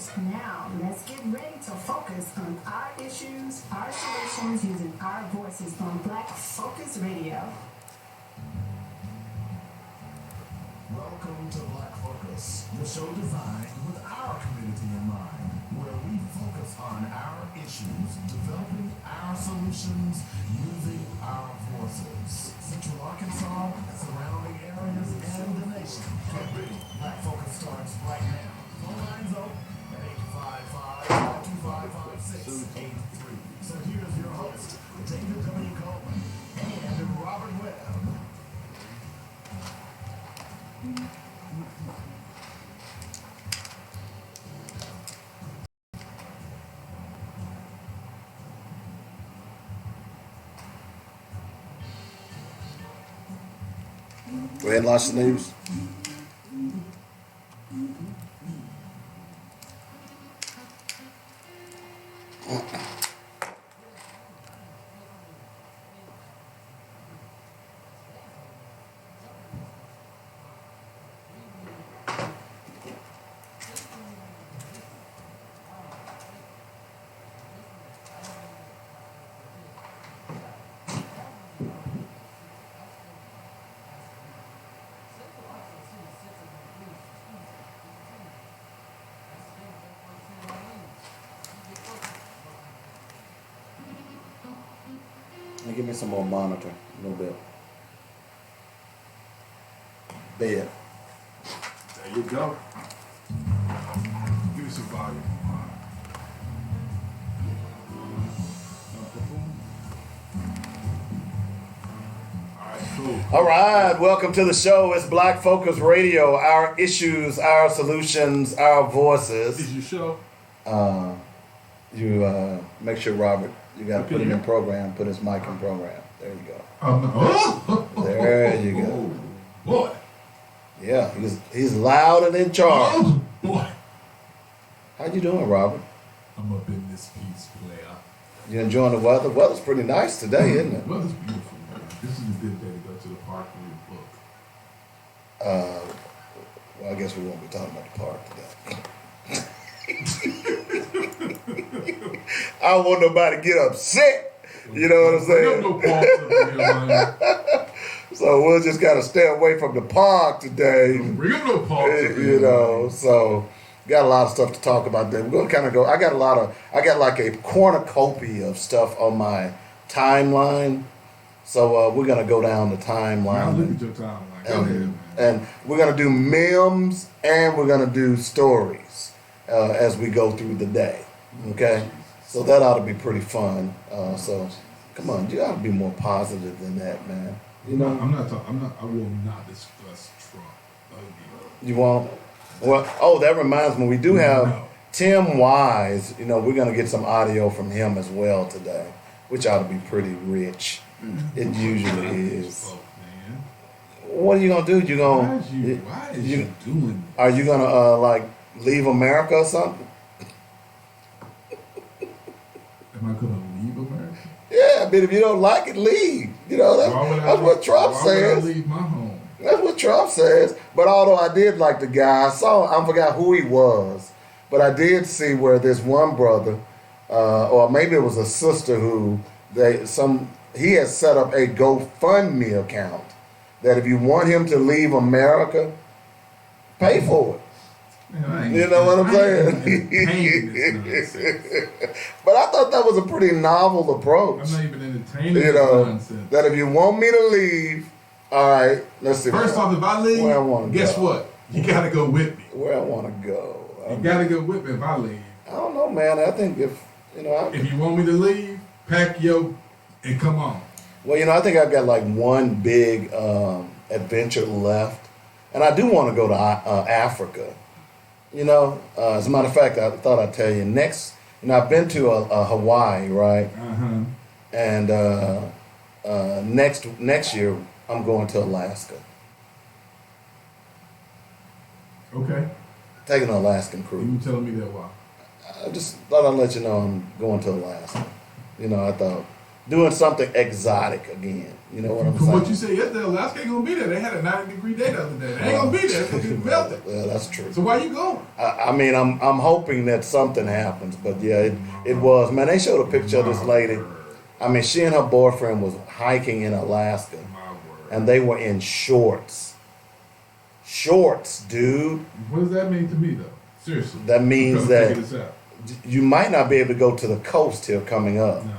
Now, let's get ready to focus on our issues, our solutions, using our voices on Black Focus Radio. Welcome to Black Focus, the show designed with our community in mind, where we focus on our issues, developing our solutions, using our voices. Central Arkansas, surrounding areas, and the nation. Get ready. Black Focus starts right now. Phone lines open at 855-255-5683. So here's your host, David W. Coleman and Robert Webb. Go ahead and launch the news. And give me some more monitor, a little bit. Bed. There you go. Give me some volume. Alright, cool. All right, welcome to the show. It's Black Focus Radio. Our issues, our solutions, our voices. Is your show? You make sure, Robert, you got to put him Okay. in program, put his mic in program. There you go. Oh, There you go. oh, boy. Yeah, he's loud and in charge. Oh, boy. How you doing, Robert? I'm up in this piece, player. You enjoying the weather? Weather's pretty nice today, isn't it? Weather's beautiful, man. This is a good day to go to the park and read a book. Well, I guess we won't be talking about the park today. I don't want nobody to get upset. You know what I'm saying? No parks up here, man. So we'll just gotta stay away from the park today. Bring up no parks up here, You know, man. so got a lot of stuff to talk about there. We're gonna kind of go. I got like a cornucopia of stuff on my timeline. So we're gonna go down the Now timeline. look at your timeline. Go ahead, man. And we're gonna do memes and we're gonna do stories as we go through the day. Okay, so that ought to be pretty fun. So come on, you ought to be more positive than that, man. You know, I will not discuss Trump again. you won't. Well, oh, that reminds me, we do have No. Tim Wise. You know, we're gonna get some audio from him as well today, which ought to be pretty rich. It usually is. Folk, man. What are you gonna do? You gonna? Why is you doing this? Are you gonna like leave America or something? Am I gonna leave America? Yeah, but if you don't like it, leave. You know, that's what Trump Why would I says. leave my home? That's what Trump says. But although I did like the guy, I forgot who he was, but I did see where this one brother, or maybe it was a sister who he has set up a GoFundMe account that if you want him to leave America, pay for it. Man, You know what I'm saying? entertaining this nonsense. But I thought that was a pretty novel approach. I'm not even entertaining You this know, nonsense. that if you want me to leave, all right, let's see. First off, if I leave, where I wanna guess go. what? You gotta go with me. Where I want to go. You gotta go with me if I leave. I don't know, man. I think if If you want me to leave, pack your and come on. I think I've got like one big adventure left, and I do want to go to Africa. As a matter of fact, I thought I'd tell you next. I've been to Hawaii, right? And next year I'm going to Alaska. Okay. Taking an Alaskan You cruise. telling me that why? I just thought I'd let you know I'm going to Alaska. I thought doing something exotic again. You know what I'm From saying? what you said yesterday, Alaska ain't gonna be there. They had a 90-degree day the other day. They ain't gonna be there. It's gonna be melted. Well, that's true. So why you going? I mean, I'm hoping that something happens, but yeah, it was. Man, they showed a picture of this lady. I mean, she and her boyfriend was hiking in Alaska, My word. and they were in shorts. Shorts, dude. What does that mean to me, though? Seriously. That means Come that figure this out. you might not be able to go to the coast here coming up. No,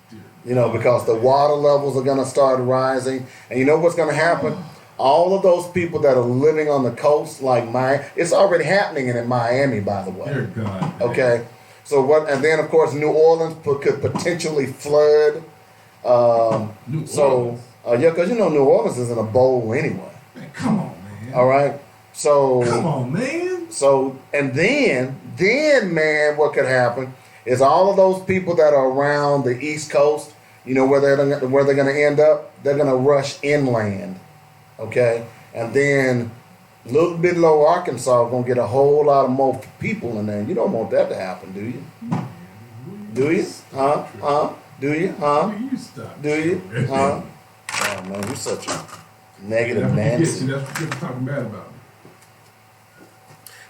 dear. You know, because the water levels are going to start rising. And you know what's going to happen? All of those people that are living on the coast, like it's already happening in Miami, by the way. Dear God. man. Okay. So what? And then, of course, New Orleans could potentially flood. New So, Orleans. yeah, because you know New Orleans is in a bowl anyway. Man, come on, man. All right. So, Come on, man. so, and then, man, what could happen is all of those people that are around the East Coast, you know where they're going to end up? They're going to rush inland, okay? And then a little bit lower Arkansas are going to get a whole lot of more people in there. You don't want that to happen, do you? Do you? Huh? Do you? Huh? You stop. Do you? Huh? Oh man, you're such a negative That's what you get. Nancy. See, that's what you're talking bad about me.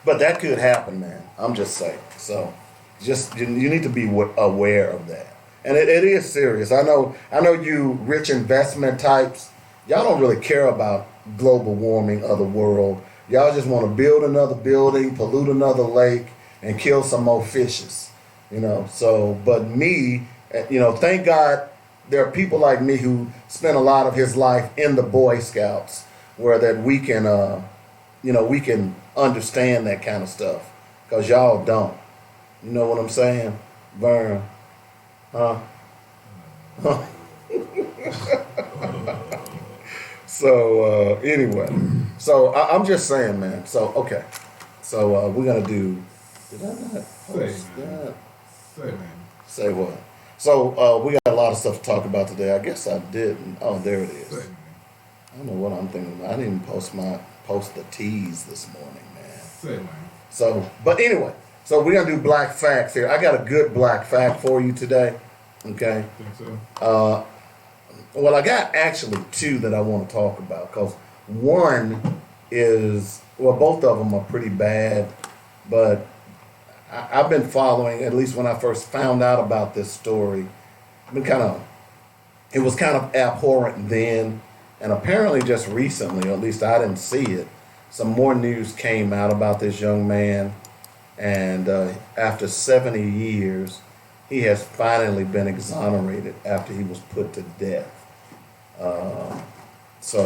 But that could happen, man. I'm just saying. So, just you need to be aware of that, and it is serious. I know you rich investment types. Y'all don't really care about global warming of the world. Y'all just want to build another building, pollute another lake, and kill some more fishes. You know. So, but me, you know, thank God there are people like me who spent a lot of his life in the Boy Scouts, where that we can, you know, we can understand that kind of stuff, because y'all don't. You know what I'm saying? Vern. Huh? So, anyway. So, I'm just saying, man. So, okay. So, we're going to do... Did I not post Say, man. that? Say, man. Say what? So, we got a lot of stuff to talk about today. I guess I didn't. Oh, there it is. Say, man. I don't know what I'm thinking about. I didn't even post the teas this morning, man. Say, man. So, but anyway, so we're gonna do black facts here. I got a good black fact for you today. Okay. Think so? Well, I got actually two that I want to talk about, because one is, well, both of them are pretty bad, but I've been following, at least when I first found out about this story, it was kind of abhorrent then. And apparently just recently, or at least I didn't see it, some more news came out about this young man. And after 70 years, he has finally been exonerated after he was put to death. So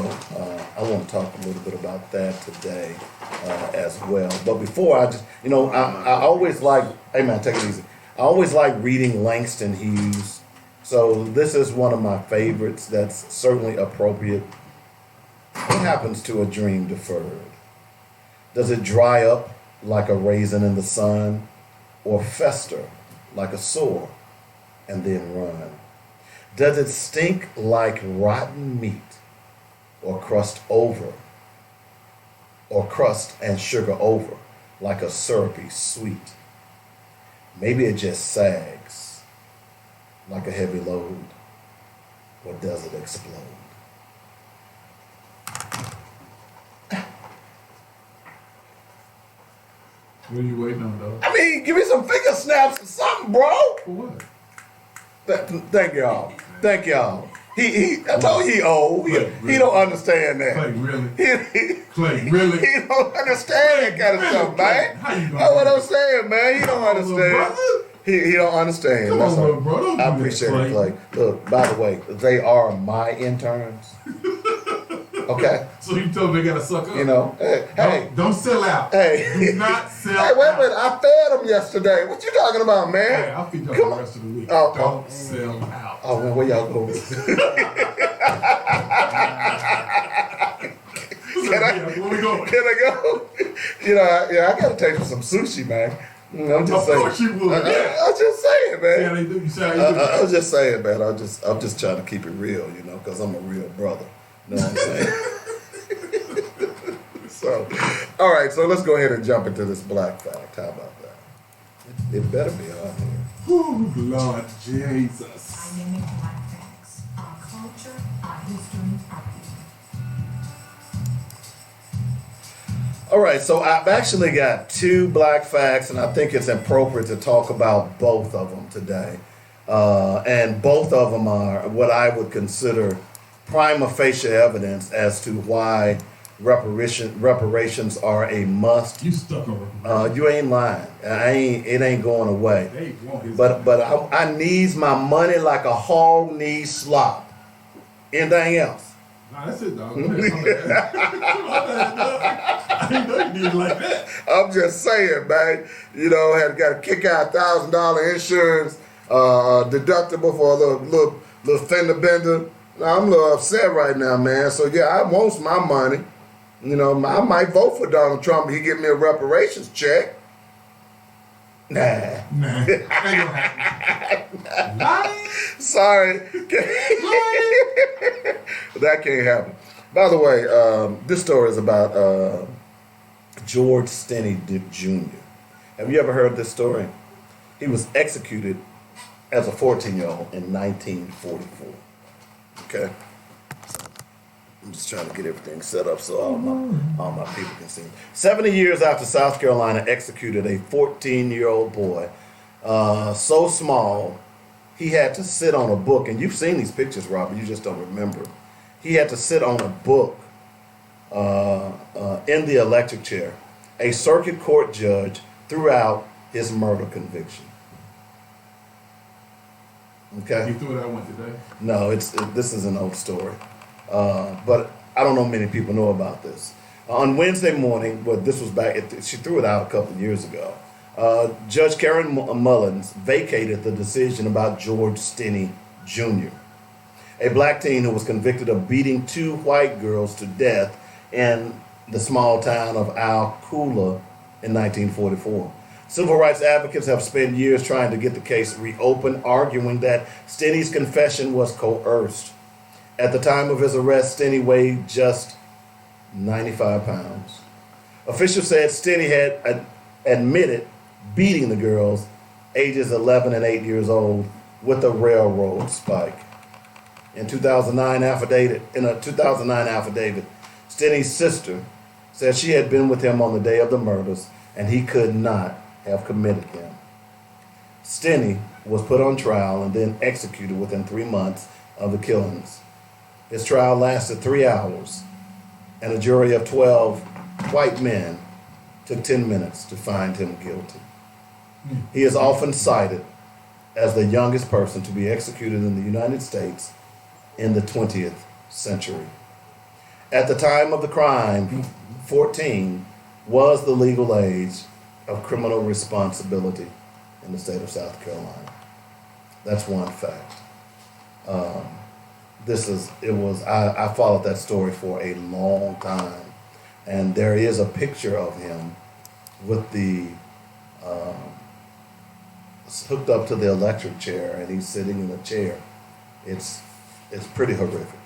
I want to talk a little bit about that today as well. But before I just, you know, I always like, hey man, take it easy. I always like reading Langston Hughes. So this is one of my favorites that's certainly appropriate. What happens to a dream deferred? Does it dry up like a raisin in the sun, or fester like a sore and then run? Does it stink like rotten meat, or crust and sugar over like a syrupy sweet? Maybe it just sags like a heavy load, or does it explode? What are you waiting on, though? I mean, give me some finger snaps or something, bro. For what? Thank y'all. Thank y'all. I told you he old. He don't understand that. Clay, really? He Clay, really? don't understand that kind of stuff, man. How you gonna That's what do I'm saying, man. He don't Come on, little understand. brother. He don't understand. Come That's on, all. little bro. Don't do I that, appreciate it, Clay. Clay. Look, by the way, they are my interns. Okay, So you told me they gotta suck up. you know. Hey, Don't sell out. hey. Do not sell Hey, wait a minute. out. I fed them yesterday. What you talking about, Hey, man? I'll feed you Come for the on. rest of the week. Oh, Don't sell out. Oh man, where y'all going? Where we going? Can I go? You know, yeah, I gotta take you some sushi, man. I'm just Of saying. course you would, yeah. I'm just saying, See how man. they do? You see how you do? I'm just saying, man. I'm just trying to keep it real, you know, because I'm a real brother. You know what I'm saying? So, all right. So let's go ahead and jump into this black fact. How about that? It better be on here. Oh, Lord Jesus. Dynamic black fact. culture, our history, our people. All right, so I've actually got two black facts, and I think it's appropriate to talk about both of them today. And both of them are what I would consider prima facie evidence as to why reparations are a must. You stuck on reparations. You ain't lying. It ain't going away. They want his But I needs my money like a hog needs slop. Anything else? Nah, that's it, dog. Go ahead, my bad. My bad, dog. I didn't know you did it like that. I'm just saying, man. You know, had got to kick out $1,000 insurance deductible for a little fender bender. I'm a little upset right now, man. So yeah, I want my money. You know, I might vote for Donald Trump if he give me a reparations check. Nah. Nah, ain't gonna happen. Lying? Sorry. That can't happen. By the way, this story is about George Stinney Jr. Have you ever heard this story? He was executed as a 14-year-old in 1944. Okay? So, I'm just trying to get everything set up so all my people can see. 70 years after South Carolina executed a 14-year-old boy, so small, he had to sit on a book. And you've seen these pictures, Robert, you just don't remember. He had to sit on a book in the electric chair. A circuit court judge threw out his murder conviction. Okay? You threw that one today? No, this is an old story. But I don't know many people know about this. On Wednesday morning, well, this was back, she threw it out a couple of years ago. Judge Karen Mullins vacated the decision about George Stinney Jr., a black teen who was convicted of beating two white girls to death in the small town of Alcula in 1944. Civil rights advocates have spent years trying to get the case reopened, arguing that Stinney's confession was coerced. At the time of his arrest, Stinney weighed just 95 pounds. Officials said Stinney had admitted beating the girls, ages 11 and 8 years old, with a railroad spike. In a 2009 affidavit, Stinney's sister said she had been with him on the day of the murders and he could not have committed them. Stinney was put on trial and then executed within 3 months of the killings. His trial lasted 3 hours, and a jury of 12 white men took 10 minutes to find him guilty. He is often cited as the youngest person to be executed in the United States in the 20th century. At the time of the crime, 14 was the legal age of criminal responsibility in the state of South Carolina. That's one fact. I followed that story for a long time, and there is a picture of him with the hooked up to the electric chair, and he's sitting in a chair. It's pretty horrific.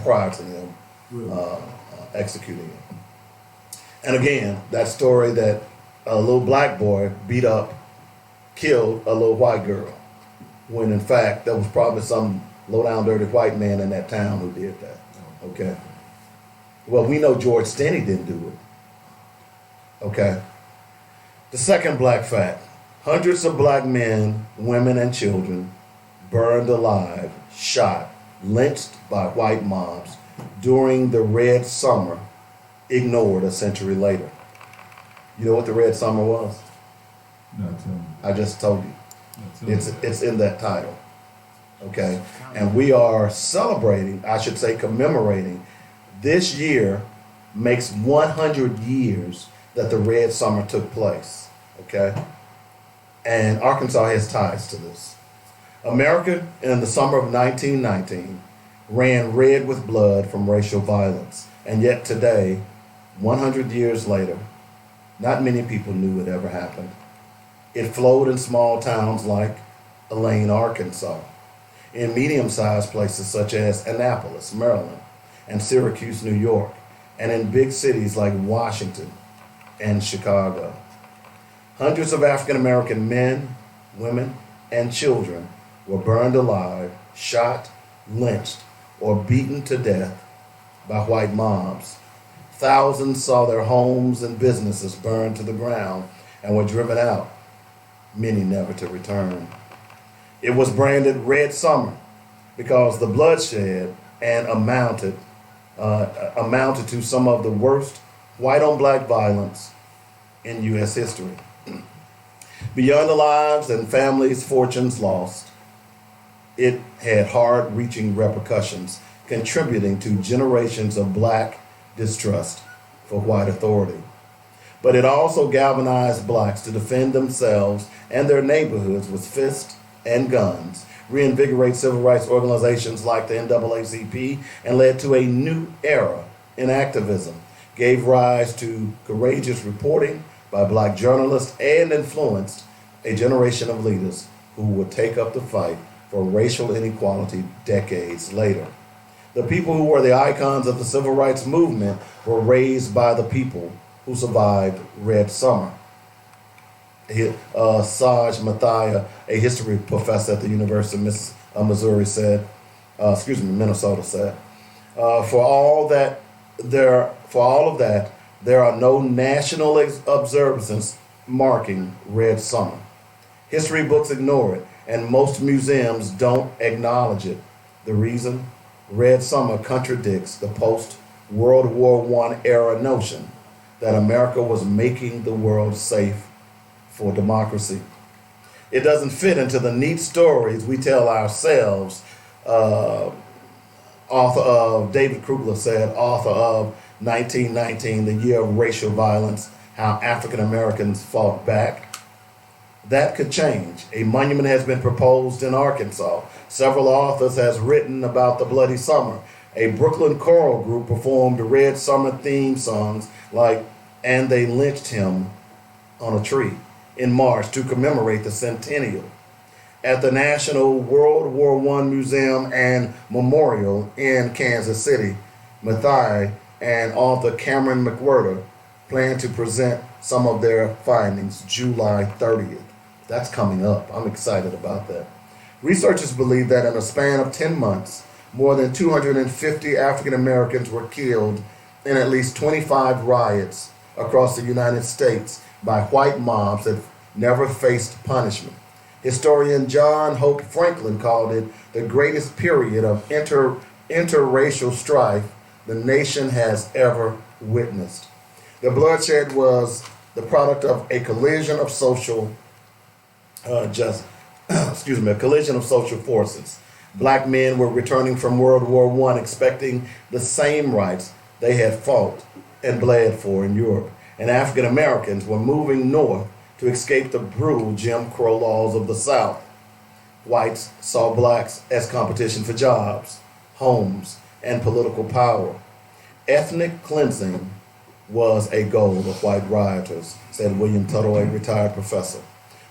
Prior to them executing him, and again, that story that a little black boy killed a little white girl, when in fact there was probably some low down dirty white man in that town who did that. Okay. Well, we know George Stinney didn't do it. Okay. The second black fact: hundreds of black men, women, and children burned alive, shot, lynched by white mobs during the Red Summer, ignored a century later. You know what the Red Summer was? Not tell me. I just told you. Not tell me. It's in that title. Okay? And we are celebrating, I should say commemorating, this year makes 100 years that the Red Summer took place. Okay? And Arkansas has ties to this. America, in the summer of 1919, ran red with blood from racial violence. And yet today, 100 years later, not many people knew it ever happened. It flowed in small towns like Elaine, Arkansas, in medium-sized places such as Annapolis, Maryland, and Syracuse, New York, and in big cities like Washington and Chicago. Hundreds of African-American men, women, and children were burned alive, shot, lynched, or beaten to death by white mobs. Thousands saw their homes and businesses burned to the ground and were driven out, many never to return. It was branded Red Summer because the bloodshed and amounted to some of the worst white on black violence in U.S. history. Beyond the lives and families' fortunes lost, it had hard-reaching repercussions, contributing to generations of black distrust for white authority. But it also galvanized blacks to defend themselves and their neighborhoods with fists and guns, reinvigorate civil rights organizations like the NAACP, and led to a new era in activism, gave rise to courageous reporting by black journalists, and influenced a generation of leaders who would take up the fight for racial inequality decades later. The people who were the icons of the civil rights movement were raised by the people who survived Red Summer. Saj Mathia, a history professor at the University of Minnesota said, for all of that, there are no national observances marking Red Summer. History books ignore it, and most museums don't acknowledge it. The reason? Red Summer contradicts the post-World War I era notion that America was making the world safe for democracy. It doesn't fit into the neat stories we tell ourselves. Author of, David Krugler said, author of 1919, The Year of Racial Violence, How African Americans Fought Back. That could change. A monument has been proposed in Arkansas. Several authors has written about the Bloody Summer. A Brooklyn choral group performed Red Summer theme songs like And They Lynched Him on a Tree in March to commemorate the centennial. At the National World War I Museum and Memorial in Kansas City, Mathai and author Cameron McWhirter plan to present some of their findings July 30th. That's coming up. I'm excited about that. Researchers believe that in a span of 10 months, more than 250 African Americans were killed in at least 25 riots across the United States by white mobs that never faced punishment. Historian John Hope Franklin called it the greatest period of interracial strife the nation has ever witnessed. The bloodshed was the product of a collision of social forces. Black men were returning from World War I expecting the same rights they had fought and bled for in Europe, and African Americans were moving north to escape the brutal Jim Crow laws of the South. Whites saw blacks as competition for jobs, homes, and political power. Ethnic cleansing was a goal of white rioters, said William Tuttle, a retired professor.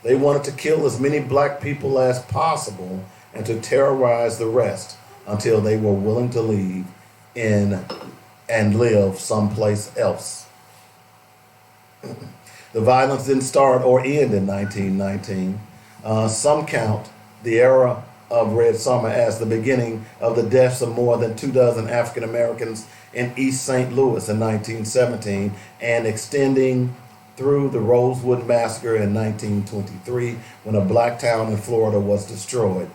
They wanted to kill as many black people as possible and to terrorize the rest until they were willing to leave and live someplace else. The violence didn't start or end in 1919. Some count the era of Red Summer as the beginning of the deaths of more than 24 African Americans in East St. Louis in 1917 and extending through the Rosewood Massacre in 1923 when a black town in Florida was destroyed.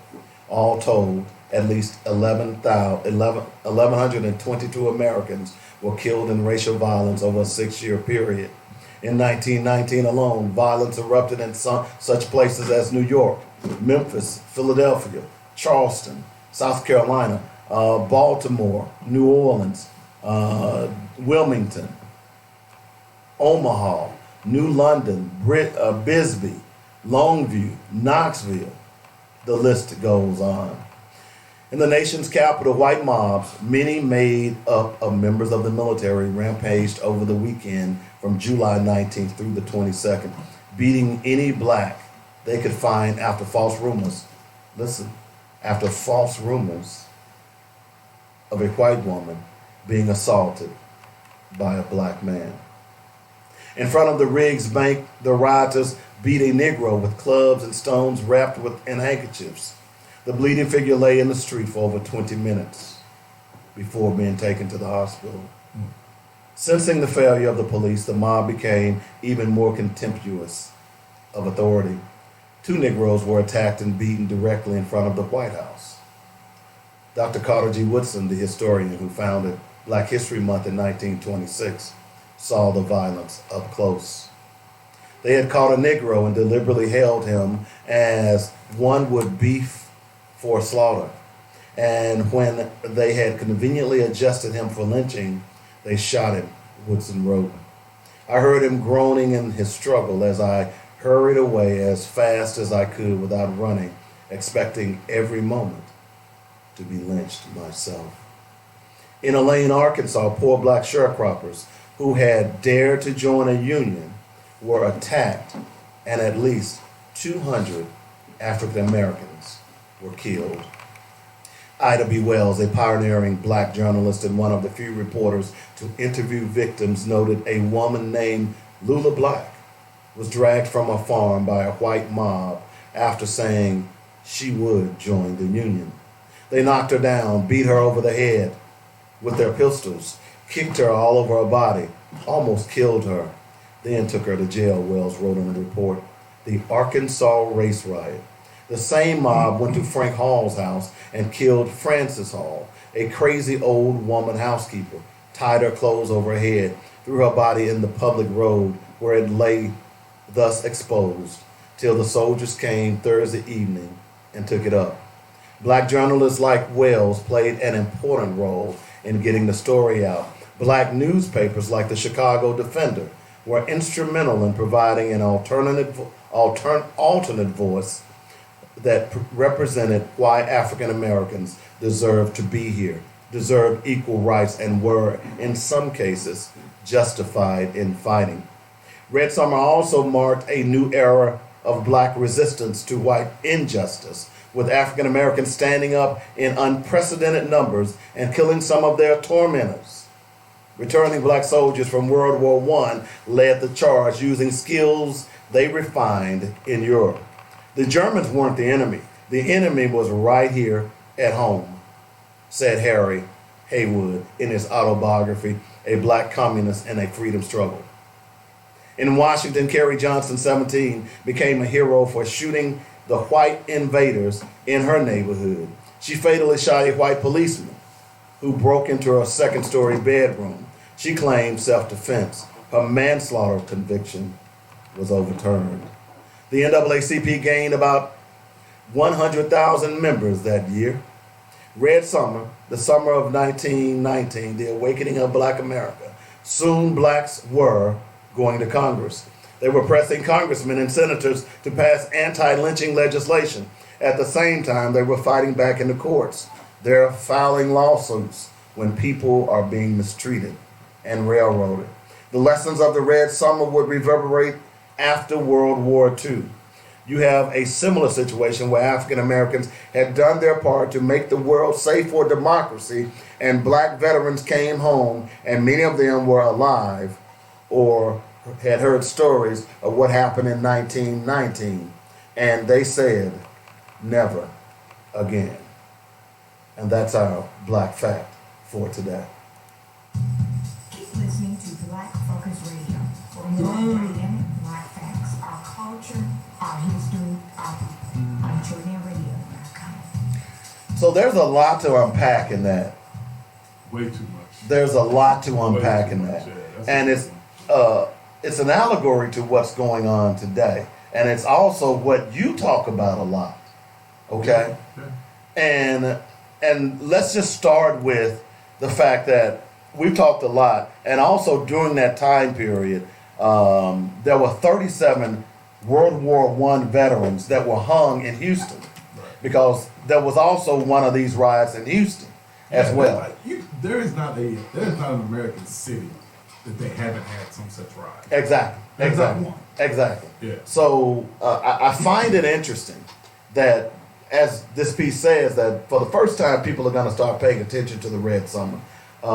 All told, at least 1,122 Americans were killed in racial violence over a 6-year period. In 1919 alone, violence erupted in such places as New York, Memphis, Philadelphia, Charleston, South Carolina, Baltimore, New Orleans, Wilmington, Omaha, New London, Bisbee, Longview, Knoxville. The list goes on. In the nation's capital, white mobs, many made up of members of the military, rampaged over the weekend from July 19th through the 22nd, beating any black they could find after false rumors of a white woman being assaulted by a black man. In front of the Riggs Bank, the rioters beat a Negro with clubs and stones wrapped in handkerchiefs. The bleeding figure lay in the street for over 20 minutes. before being taken to the hospital. Sensing the failure of the police, the mob became even more contemptuous of authority. 2 Negroes were attacked and beaten directly in front of the White House. Dr. Carter G. Woodson, the historian who founded Black History Month in 1926, saw the violence up close. They had caught a Negro and deliberately held him as one would beef for slaughter. And when they had conveniently adjusted him for lynching, they shot him, Woodson wrote. I heard him groaning in his struggle as I hurried away as fast as I could without running, expecting every moment to be lynched myself. In Elaine, Arkansas, poor black sharecroppers who had dared to join a union were attacked, and at least 200 African Americans were killed. Ida B. Wells, a pioneering black journalist and one of the few reporters to interview victims, noted a woman named Lula Black was dragged from a farm by a white mob after saying she would join the union. They knocked her down, beat her over the head with their pistols, kicked her all over her body, almost killed her, then took her to jail, Wells wrote in a report. The Arkansas Race Riot. The same mob went to Frank Hall's house and killed Frances Hall, a crazy old woman housekeeper, tied her clothes over her head, threw her body in the public road where it lay thus exposed, till the soldiers came Thursday evening and took it up. Black journalists like Wells played an important role in getting the story out. Black newspapers like the Chicago Defender were instrumental in providing an alternate voice that represented why African Americans deserved to be here, deserved equal rights, and were, in some cases, justified in fighting. Red Summer also marked a new era of black resistance to white injustice, with African Americans standing up in unprecedented numbers and killing some of their tormentors. Returning black soldiers from World War I led the charge using skills they refined in Europe. The Germans weren't the enemy. The enemy was right here at home, said Harry Haywood in his autobiography, A Black Communist in a Freedom Struggle. In Washington, Carrie Johnson, 17, became a hero for shooting the white invaders in her neighborhood. She fatally shot a white policeman who broke into her second-story bedroom. She claimed self-defense. Her manslaughter conviction was overturned. The NAACP gained about 100,000 members that year. Red Summer, the summer of 1919, the awakening of Black America. Soon blacks were going to Congress. They were pressing congressmen and senators to pass anti-lynching legislation. At the same time, they were fighting back in the courts. They're filing lawsuits when people are being mistreated and railroaded. The lessons of the Red Summer would reverberate after World War II. You have a similar situation where African Americans had done their part to make the world safe for democracy, and black veterans came home, and many of them were alive or had heard stories of what happened in 1919, and they said, never again. And that's our Black Fact for today. Keep listening to Black Focus Radio for more dynamic Black facts, our culture, our history, our people. On JourneyRadio.com. So there's a lot to unpack in that. Way too much. There's a lot to unpack Way in too that. much, yeah. That's And it's an allegory to what's going on today. And it's also what you talk about a lot. Okay? Yeah. And let's just start with the fact that we've talked a lot, and also during that time period, there were 37 World War I veterans that were hung in Houston, because there was also one of these riots in Houston as well. There is not an American city that they haven't had some such riot. Exactly. There's not Exactly. one. Exactly. Yeah. So I find it interesting that, as this piece says, that for the first time people are going to start paying attention to the Red Summer. We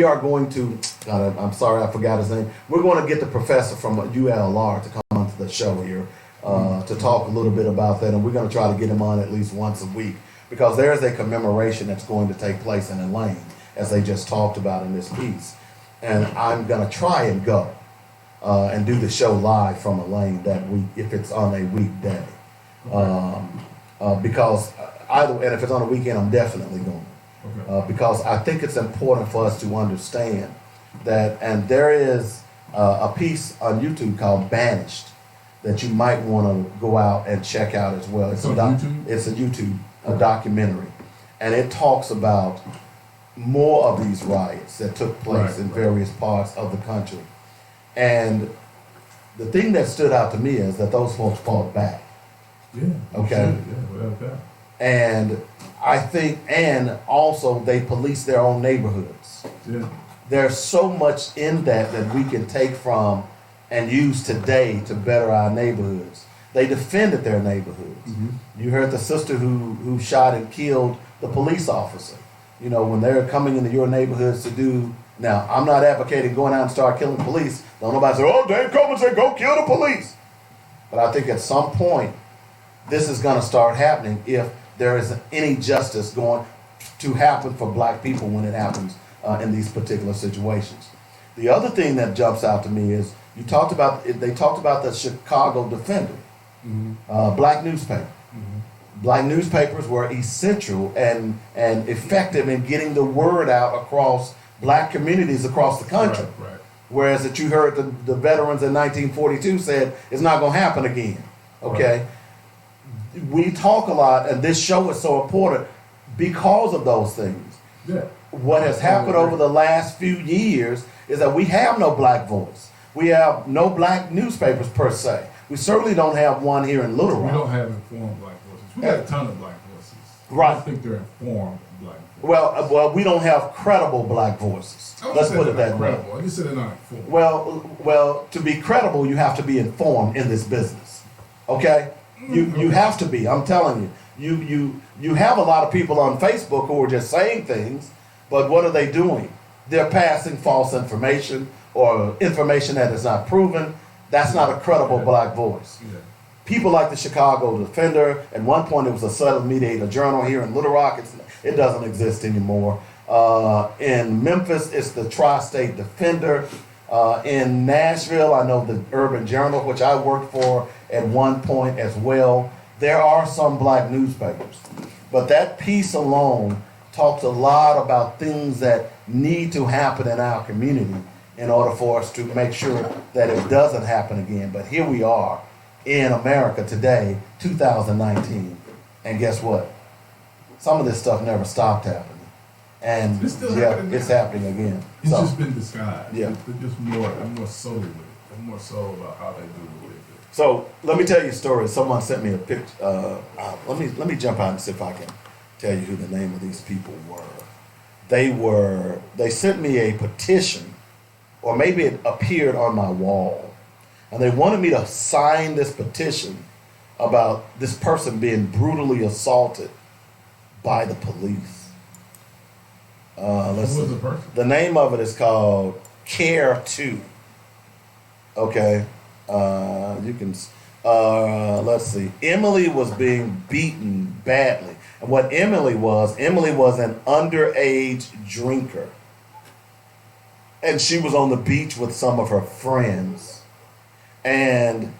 are going to, God, I'm sorry I forgot his name. We're going to get the professor from ULR to come onto the show here to talk a little bit about that, and we're going to try to get him on at least once a week. because there is a commemoration that's going to take place in Elaine, as they just talked about in this piece. And I'm going to try and go and do the show live from Elaine that week if it's on a weekday. Because either, and if it's on a weekend, I'm definitely going. Because I think it's important for us to understand that, and there is a piece on YouTube called Banished that you might want to go out and check out as well. It's YouTube? It's a YouTube documentary, and it talks about more of these riots that took place in various parts of the country. And the thing that stood out to me is that those folks fought back. Yeah. Okay. Yeah, without doubt. And I think, and also they police their own neighborhoods. Yeah. There's so much in that we can take from and use today to better our neighborhoods. They defended their neighborhoods. You heard the sister who shot and killed the police officer. You know, when they're coming into your neighborhoods to do, now I'm not advocating going out and start killing police. Don't nobody say, oh, Dave Coleman said go kill the police. But I think at some point, this is gonna start happening if there is any justice going to happen for black people when it happens in these particular situations. The other thing that jumps out to me is they talked about the Chicago Defender, black newspaper. Black newspapers were essential and effective in getting the word out across black communities across the country. Right. Whereas that you heard the veterans in 1942 said it's not going to happen again. Okay, we talk a lot, and this show is so important because of those things. Yeah. What has happened over the last few years is that we have no black voice. We have no black newspapers per se. We certainly don't have one here in Little We Rock. don't have informed black voices. We got a ton of black voices. Right. I don't think they're informed black voices. Well, we don't have credible black voices. I don't Let's say put it they're that not way. credible. I just said they're not informed. Well, to be credible, you have to be informed in this business. Okay? You have to be. I'm telling you. You have a lot of people on Facebook who are just saying things, but what are they doing? They're passing false information or information that is not proven. That's not a credible black voice. Yeah. People like the Chicago Defender. At one point, it was a Southern Mediator Journal here in Little Rock. It doesn't exist anymore. In Memphis, it's the Tri-State Defender. In Nashville, I know the Urban Journal, which I worked for at one point as well. There are some black newspapers. But that piece alone talks a lot about things that need to happen in our community in order for us to make sure that it doesn't happen again. But here we are in America today, 2019, and guess what? Some of this stuff never stopped happening. And It's still happening now. it's happening again. It's So, just been disguised. Yeah. They're just more subtle with it. They're more subtle about how they do what they do. so let me tell you a story. Someone sent me a picture. Let me jump out and see if I can tell you who the name of these people were. They sent me a petition, or maybe it appeared on my wall, and they wanted me to sign this petition about this person being brutally assaulted by the police. Let's Who was see. the person? The name of it is called Care 2. Okay. You can, let's see. Emily was being beaten badly. And what Emily was an underage drinker. And she was on the beach with some of her friends. And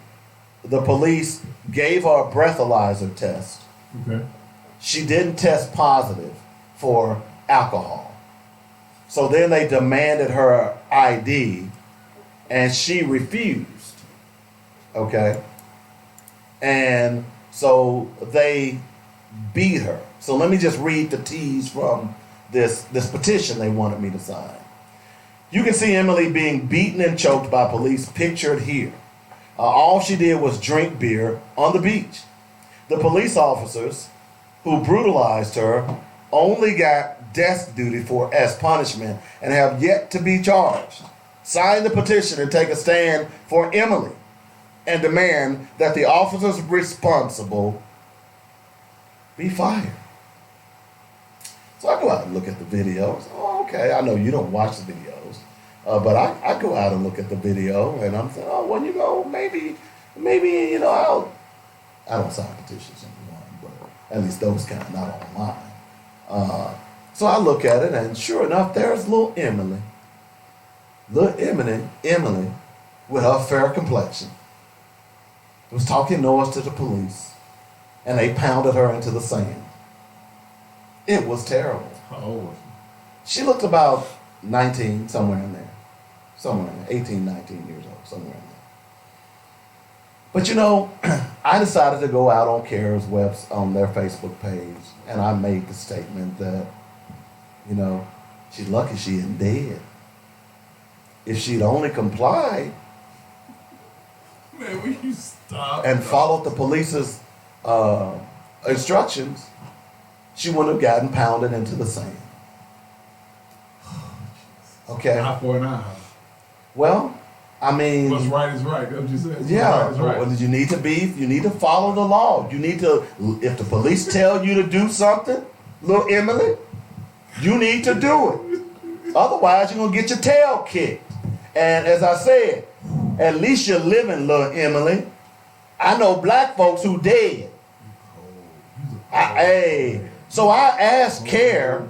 the police gave her a breathalyzer test. Okay. She didn't test positive for alcohol. So then they demanded her ID, and she refused. Okay? And so they beat her. So let me just read the T's from this petition they wanted me to sign. You can see Emily being beaten and choked by police pictured here. All she did was drink beer on the beach. The police officers who brutalized her only got desk duty for as punishment and have yet to be charged. Sign the petition and take a stand for Emily and demand that the officers responsible be fired. So I go out and look at the videos. Oh, okay, I know you don't watch the videos, but I go out and look at the video, and I'm saying, oh, well, you know, maybe, you know, I don't sign petitions anymore, but At least those kind, not online. So I look at it, and sure enough, there's little Emily. Little Emily, with her fair complexion, was talking noise to the police, and they pounded her into the sand. It was terrible. How old was She looked about 19, somewhere in there. Somewhere in there, 18, 19 years old, somewhere in there. But you know, I decided to go out on CARE's on their Facebook page, and I made the statement that, you know, she's lucky she isn't dead. If she'd only complied she? Man, will you stop? and followed the police's instructions, she wouldn't have gotten pounded into the sand. Okay. Eye for an eye. Well, I mean, What's right is right. That's what you said. What's yeah. right is right. Well, you need to follow the law. You need to, if the police tell you to do something, little Emily, you need to do it. Otherwise, you're gonna get your tail kicked. And as I said, at least you're living, little Emily. I know black folks who dead. Hey, so I asked CARE.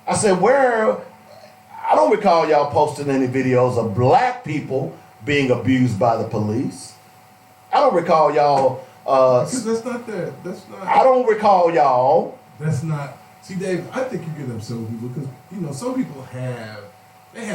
I said, I don't recall y'all posting any videos of black people being abused by the police. I don't recall y'all. Because that's not that. That's not. I don't recall y'all. That's not. See, Dave, I think you get upset with people because, you know, some people have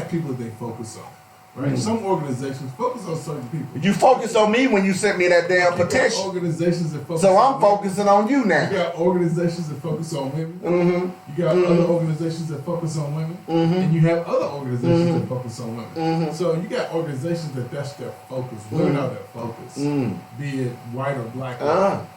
people that they focus on, right? Some organizations focus on certain people. You focused on me when you sent me that damn You got petition. organizations that focus So on I'm women. focusing on you You now. got organizations that focus on women. Mm-hmm. You got other organizations that focus on women. And you have other organizations that focus on women. So you got organizations that's their focus. Women are their focus. Be it white or black.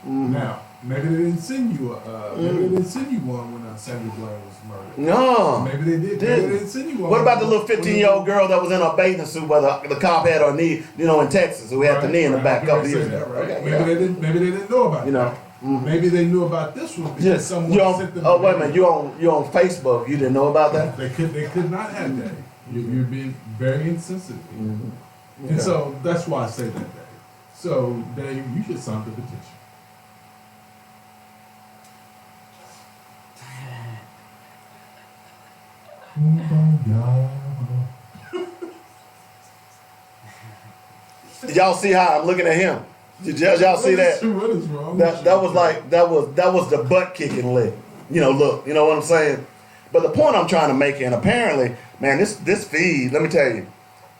Now, maybe they didn't send you one when Sandra Bland was murdered. No. Maybe they did. Maybe they didn't send you one. What about the little 15-year-old girl that was in her bathing suit where the cop had her knee, you know, in Texas, who had the knee in the back a couple years ago? Right. Okay, Maybe they didn't know about you know. that. Maybe they knew about this one because Yes. someone sent them. Oh, wait a minute. You on Facebook? You didn't know about that? They could not have that. You're being very insensitive. Okay. And so that's why I say that, Dave. So, Dave, you should sign the petition. Did y'all see how I'm looking at him? Did y'all see that? What is wrong? That was the butt kicking lick. You know, look, you know what I'm saying? But the point I'm trying to make, and apparently, man, this feed, let me tell you,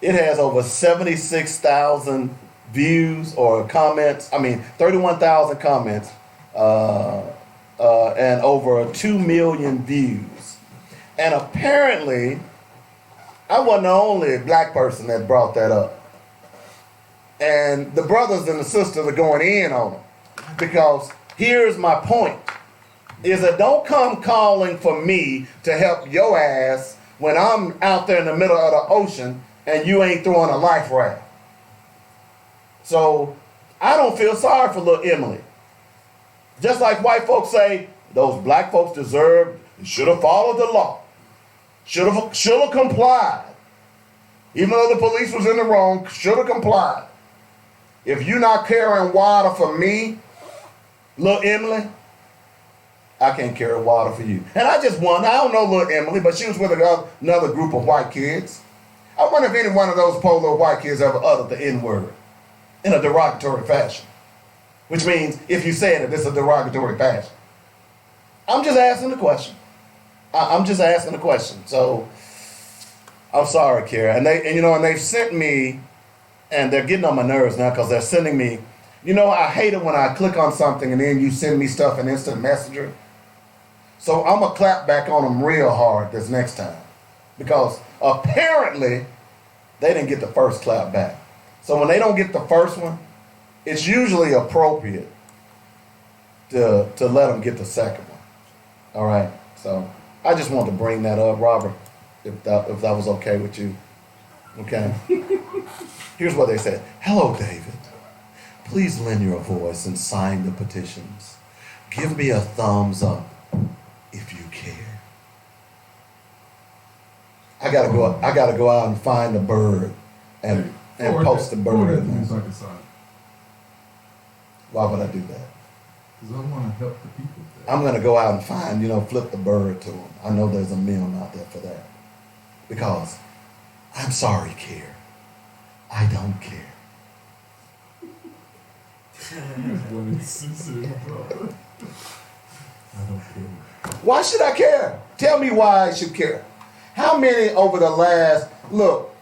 it has over 76,000 views or comments. I mean, 31,000 comments, and over 2 million views. And apparently, I wasn't the only black person that brought that up. And the brothers and the sisters are going in on them. Because here's my point. Is that don't come calling for me to help your ass when I'm out there in the middle of the ocean and you ain't throwing a life raft. So I don't feel sorry for little Emily. Just like white folks say, those black folks deserved, should have followed the law. Should have complied. Even though the police was in the wrong, should have complied. If you're not carrying water for me, little Emily, I can't carry water for you. And I just wonder, I don't know little Emily, but she was with another group of white kids. I wonder if any one of those poor little white kids ever uttered the N-word in a derogatory fashion. Which means if you say it, it's a derogatory fashion. I'm just asking the question. I'm just asking the question. So I'm sorry, Kara. And they've sent me, and they're getting on my nerves now because they're sending me. You know, I hate it when I click on something and then you send me stuff in Instant Messenger. So I'm going to clap back on them real hard this next time. Because apparently they didn't get the first clap back. So when they don't get the first one, it's usually appropriate to let them get the second one. All right? So I just wanted to bring that up, Robert, if that was okay with you. Okay? Here's what they said. Hello, David. Please lend your voice and sign the petitions. Give me a thumbs up if you care. I gotta go out and find a bird and post the bird. So I can sign. Why would I do that? Because I want to help the people. I'm gonna go out and find, flip the bird to them. I know there's a meme out there for that. Because I'm sorry, care. I don't care. What is sensitive, bro? I don't care. Why should I care? Tell me why I should care. How many over the last look?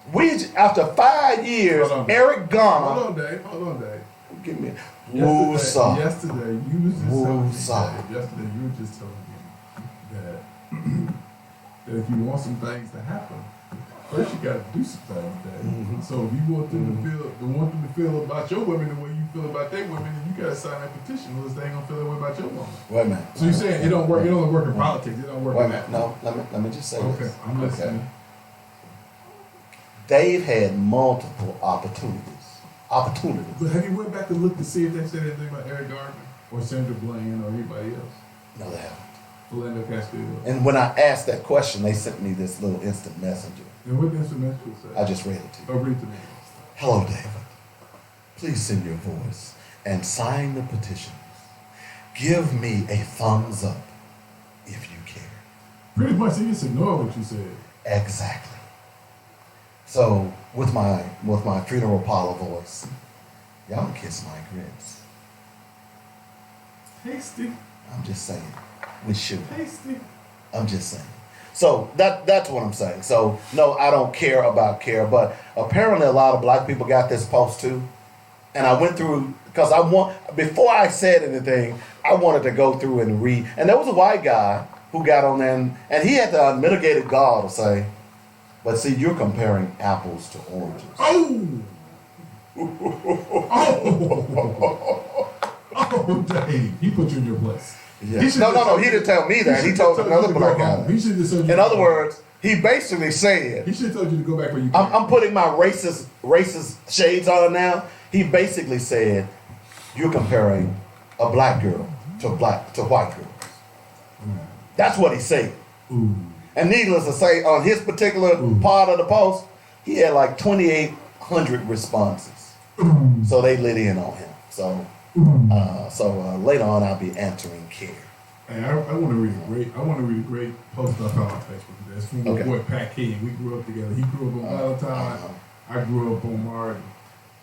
After 5 years, Hold on. Eric Garner. Hold on, Dave. Give me Woo-saw. Yesterday, you was just telling me. Woo-saw. Yesterday, you were just telling me that that if you want some things to happen, first you got to do some things. Dave. So if you want them to feel about your women the way you feel about their women, then you got to sign that petition, or else they ain't gonna feel that way about your woman. Wait a minute. So you're saying it don't work? It don't work in politics. It don't work. Wait a in minute. No, let me just say Okay, this. I'm listening. Dave had multiple opportunities. But have you went back to look to see if they said anything about Eric Gardner or Sandra Bland or anybody else? No, they haven't. Philando Castillo. And when I asked that question, they sent me this little instant messenger. And what instrument you say? I just read it to you. Oh, read to me. Hello, David. Please send your voice and sign the petitions. Give me a thumbs up if you care. Pretty much, they just ignore what you said. Exactly. So with my funeral parlor voice, y'all kiss my grits. Tasty, I'm just saying. We should. tasty. I'm just saying. So that's what I'm saying. So no, I don't care about care, but apparently a lot of black people got this post too. And I went through because before I said anything, I wanted to go through and read. And there was a white guy who got on there and he had the unmitigated gall to say, but see, you're comparing apples to oranges. Oh! Oh, Dave. He put you in your place. Yeah. He should No, just- he didn't tell me that. He should told just another you to black go home. guy. He should just told you In to other go words, he basically said, He should have told you to go back where you came I'm putting my racist shades on now. He basically said, you're comparing a black girl to white girls. That's what he said. Ooh. And needless to say, on his particular part of the post, he had like 2,800 responses. So they lit in on him. So later on, I'll be answering care. Hey, I want to read a great post I found on Facebook today. It's from my Okay. boy Pat King. We grew up together. He grew up on Valentine. I grew up on Martin.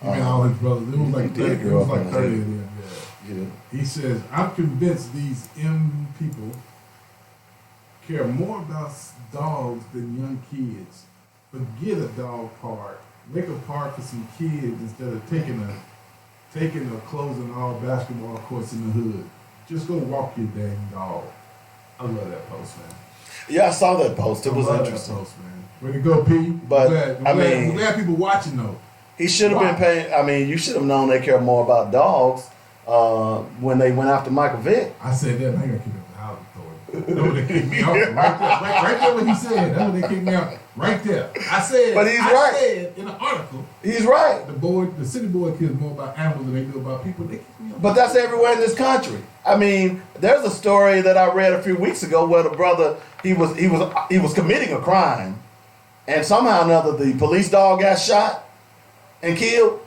Him and all his brothers. It was like You did 30, grow up on 30 the of them. Yeah. You He says, I'm convinced these M people care more about dogs than young kids. Forget a dog park. Make a park for some kids instead of taking or closing all basketball courts in the hood. Just go walk your dang dog. I love that post, man. Yeah, I saw that post. It was I love interesting. That post, man. Way to go, P. But, I'm glad people watching though. He should have been paying. I mean, you should have known they care more about dogs when they went after Michael Vick. I said that, and I got kicked out the housing authority. That's what they kicked me out. Right there what he said. That's what they kicked me out. Right there. I said, But he's I right. said in an article, He's right. the city board cares more about animals than they do about people. They kicked me out. But that's everywhere in this country. I mean, there's a story that I read a few weeks ago where the brother he was committing a crime, and somehow or another the police dog got shot and killed,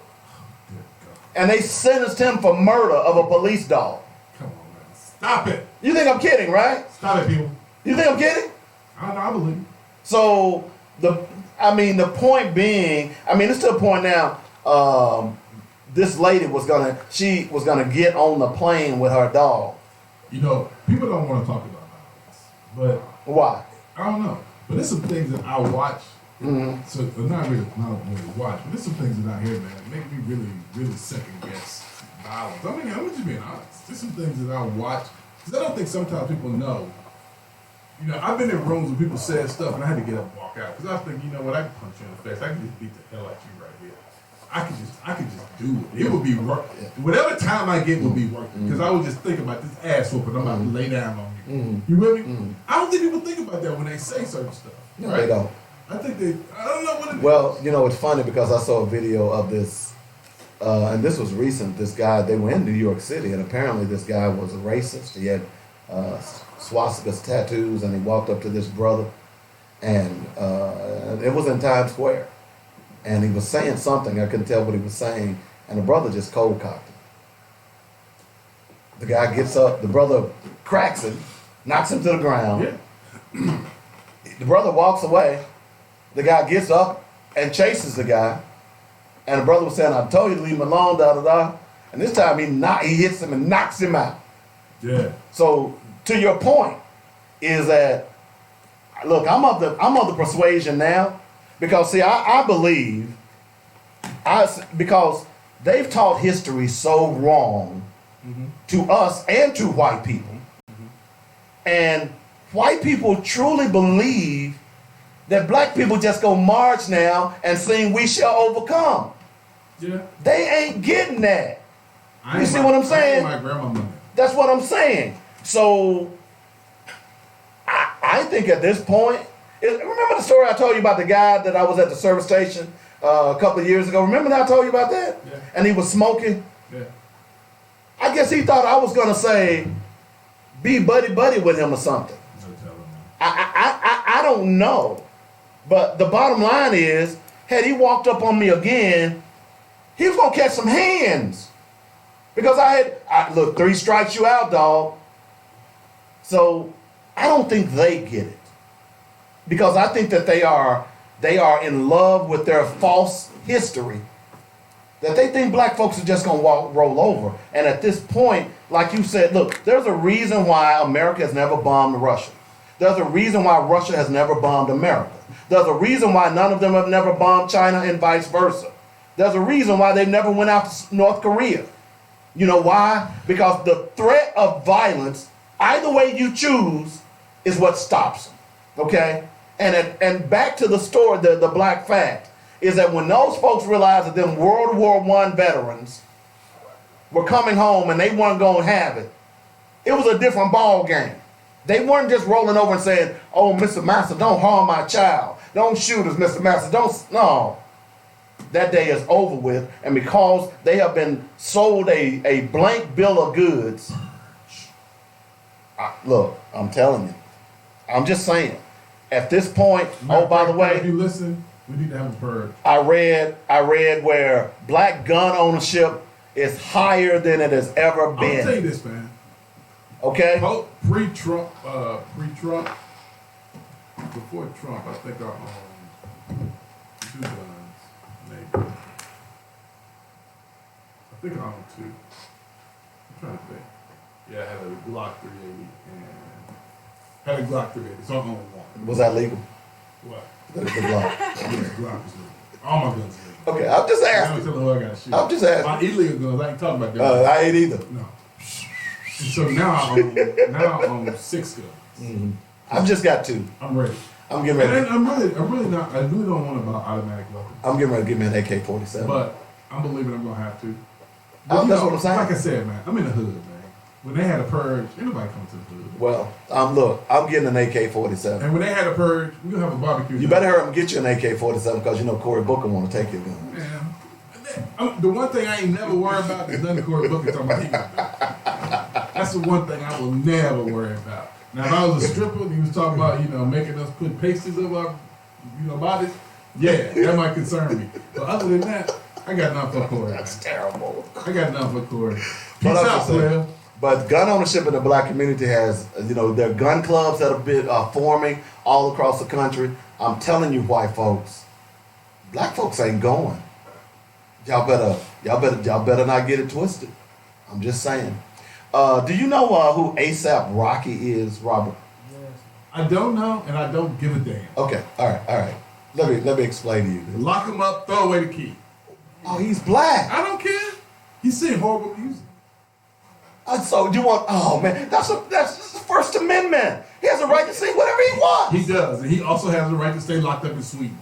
and they sentenced him for murder of a police dog. Come on, man. Stop it. You think I'm kidding, right? Stop it, people. You think I'm kidding? I believe you. So the point being, it's to the point now. This lady was gonna get on the plane with her dog. You know, people don't want to talk about violence, but Why? I don't know. But there's some things that I watch. So not really watch, but there's some things that I hear, man, that make me really, really second guess violence. I'm just being honest. There's some things that I watch because I don't think sometimes people know. You know, I've been in rooms where people said stuff and I had to get up and walk out because I was thinking, you know what, I can punch you in the face. I can just beat the hell out of you right here. I could just do it. It would be worth it. Whatever time I get would be worth it because I would just think about this ass whooping I'm about to lay down on you. You with me? I don't think people think about that when they say certain stuff. No, right? they don't. I think I don't know what it is. Well, it's funny because I saw a video of this, and this was recent. This guy, they were in New York City, and apparently this guy was a racist. He had swastikas tattoos, and he walked up to this brother, and it was in Times Square, and he was saying something. I couldn't tell what he was saying, and the brother just cold cocked him. The guy gets up, the brother cracks him, knocks him to the ground. Yeah. The brother walks away. The guy gets up and chases the guy. And the brother was saying, I told you to leave him alone, da da da. And this time he hits him and knocks him out. Yeah. So to your point is that, look, I'm of the persuasion now, because see, I believe, because they've taught history so wrong to us and to white people. And white people truly believe that black people just go march now and sing "We Shall Overcome." Yeah. They ain't getting that. I You see what I'm saying? My grandma. That's what I'm saying. So I think at this point, remember the story I told you about the guy that I was at the service station a couple of years ago? Remember that I told you about that? Yeah. And he was smoking. Yeah. I guess he thought I was gonna say, be buddy with him or something. No telling, man. I don't know. But the bottom line is, had he walked up on me again, he was gonna catch some hands. Because look, 3 strikes you out, dog. So I don't think they get it. Because I think that they are in love with their false history. That they think black folks are just gonna roll over. And at this point, like you said, look, there's a reason why America has never bombed Russia. There's a reason why Russia has never bombed America. There's a reason why none of them have never bombed China and vice versa. There's a reason why they've never went out to North Korea. You know why? Because the threat of violence, either way you choose, is what stops them. Okay? And back to the story, the black fact, is that when those folks realized that them World War I veterans were coming home and they weren't going to have it, it was a different ball game. They weren't just rolling over and saying, oh, Mr. Master, don't harm my child. Don't shoot us, Mr. Master. No. That day is over with. And because they have been sold a blank bill of goods, look, I'm telling you. I'm just saying. At this point, oh, by the way, if you listen, we need to have a purge. I read where black gun ownership is higher than it has ever I'm gonna been. tell you this, man. Okay? Pre-Trump, before Trump, I think I owned 2 guns, maybe. I think I owned 2. I'm trying to think. Yeah, I had a Glock 380 and had a Glock 380, so I owned 1. Was that legal? What? The Glock. Yeah, Glock is legal. All my guns are legal. Okay, I'm just I don't asking. tell who I got shit. I'm just asking. My illegal guns, I ain't talking about guns. I ain't either. No. And so now I own 6 guns. I've just got 2. I'm ready. I'm getting ready. And I'm really not. I really don't want to buy automatic weapons, I'm getting ready to give me an AK-47. but I'm believing I'm gonna have to. That's what I'm saying. Like I said, man, I'm in the hood, man. When they had a purge, anybody come to the hood. Well, look, I'm getting an AK-47. And when they had a purge, we gonna have a barbecue. You better hurry up and get you an AK-47 because you know Cory Booker want to take your gun. Man, the one thing I ain't never worried about is nothing Cory Booker talking about. He gonna do. That's the one thing I will never worry about. Now, if I was a stripper and he was talking about, making us put pasties over our, bodies, yeah, that might concern me. But other than that, I got nothing for Cory. That's terrible. I got nothing for Cory. Peace But I'm out, just saying, player. But gun ownership in the black community has, there are gun clubs that have been forming all across the country. I'm telling you, white folks, black folks ain't going. Y'all better not get it twisted. I'm just saying. Do you know who ASAP Rocky is, Robert? I don't know, and I don't give a damn. Okay, all right. Let me explain to you this. Lock him up, throw away the key. Oh, he's black. I don't care. He's singing horrible music. So you want? Oh man, that's the First Amendment. He has a right to sing whatever he wants. He does, and he also has the right to stay locked up in Sweden.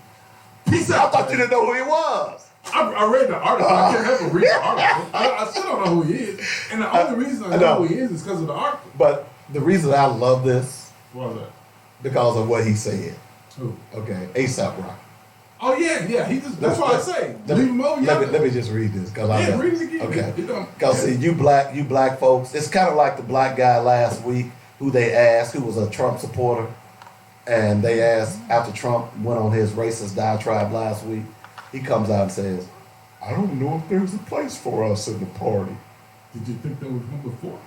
Peace I out. thought you didn't know who he was. I read the article. I can't help but read the article. I still don't know who he is. And the only reason I know who he is because of the article. But the reason I love this What was that? because of what he said. Who? Okay, ASAP Rocky. Oh, yeah. That's why I say. Let Leave him over let me just read this because Yeah, read it again. Okay. It don't- Because see, you black folks, it's kind of like the black guy last week who they asked, who was a Trump supporter, and they asked after Trump went on his racist diatribe last week, he comes out and says, "I don't know if there's a place for us in the party." Did you think there was one before?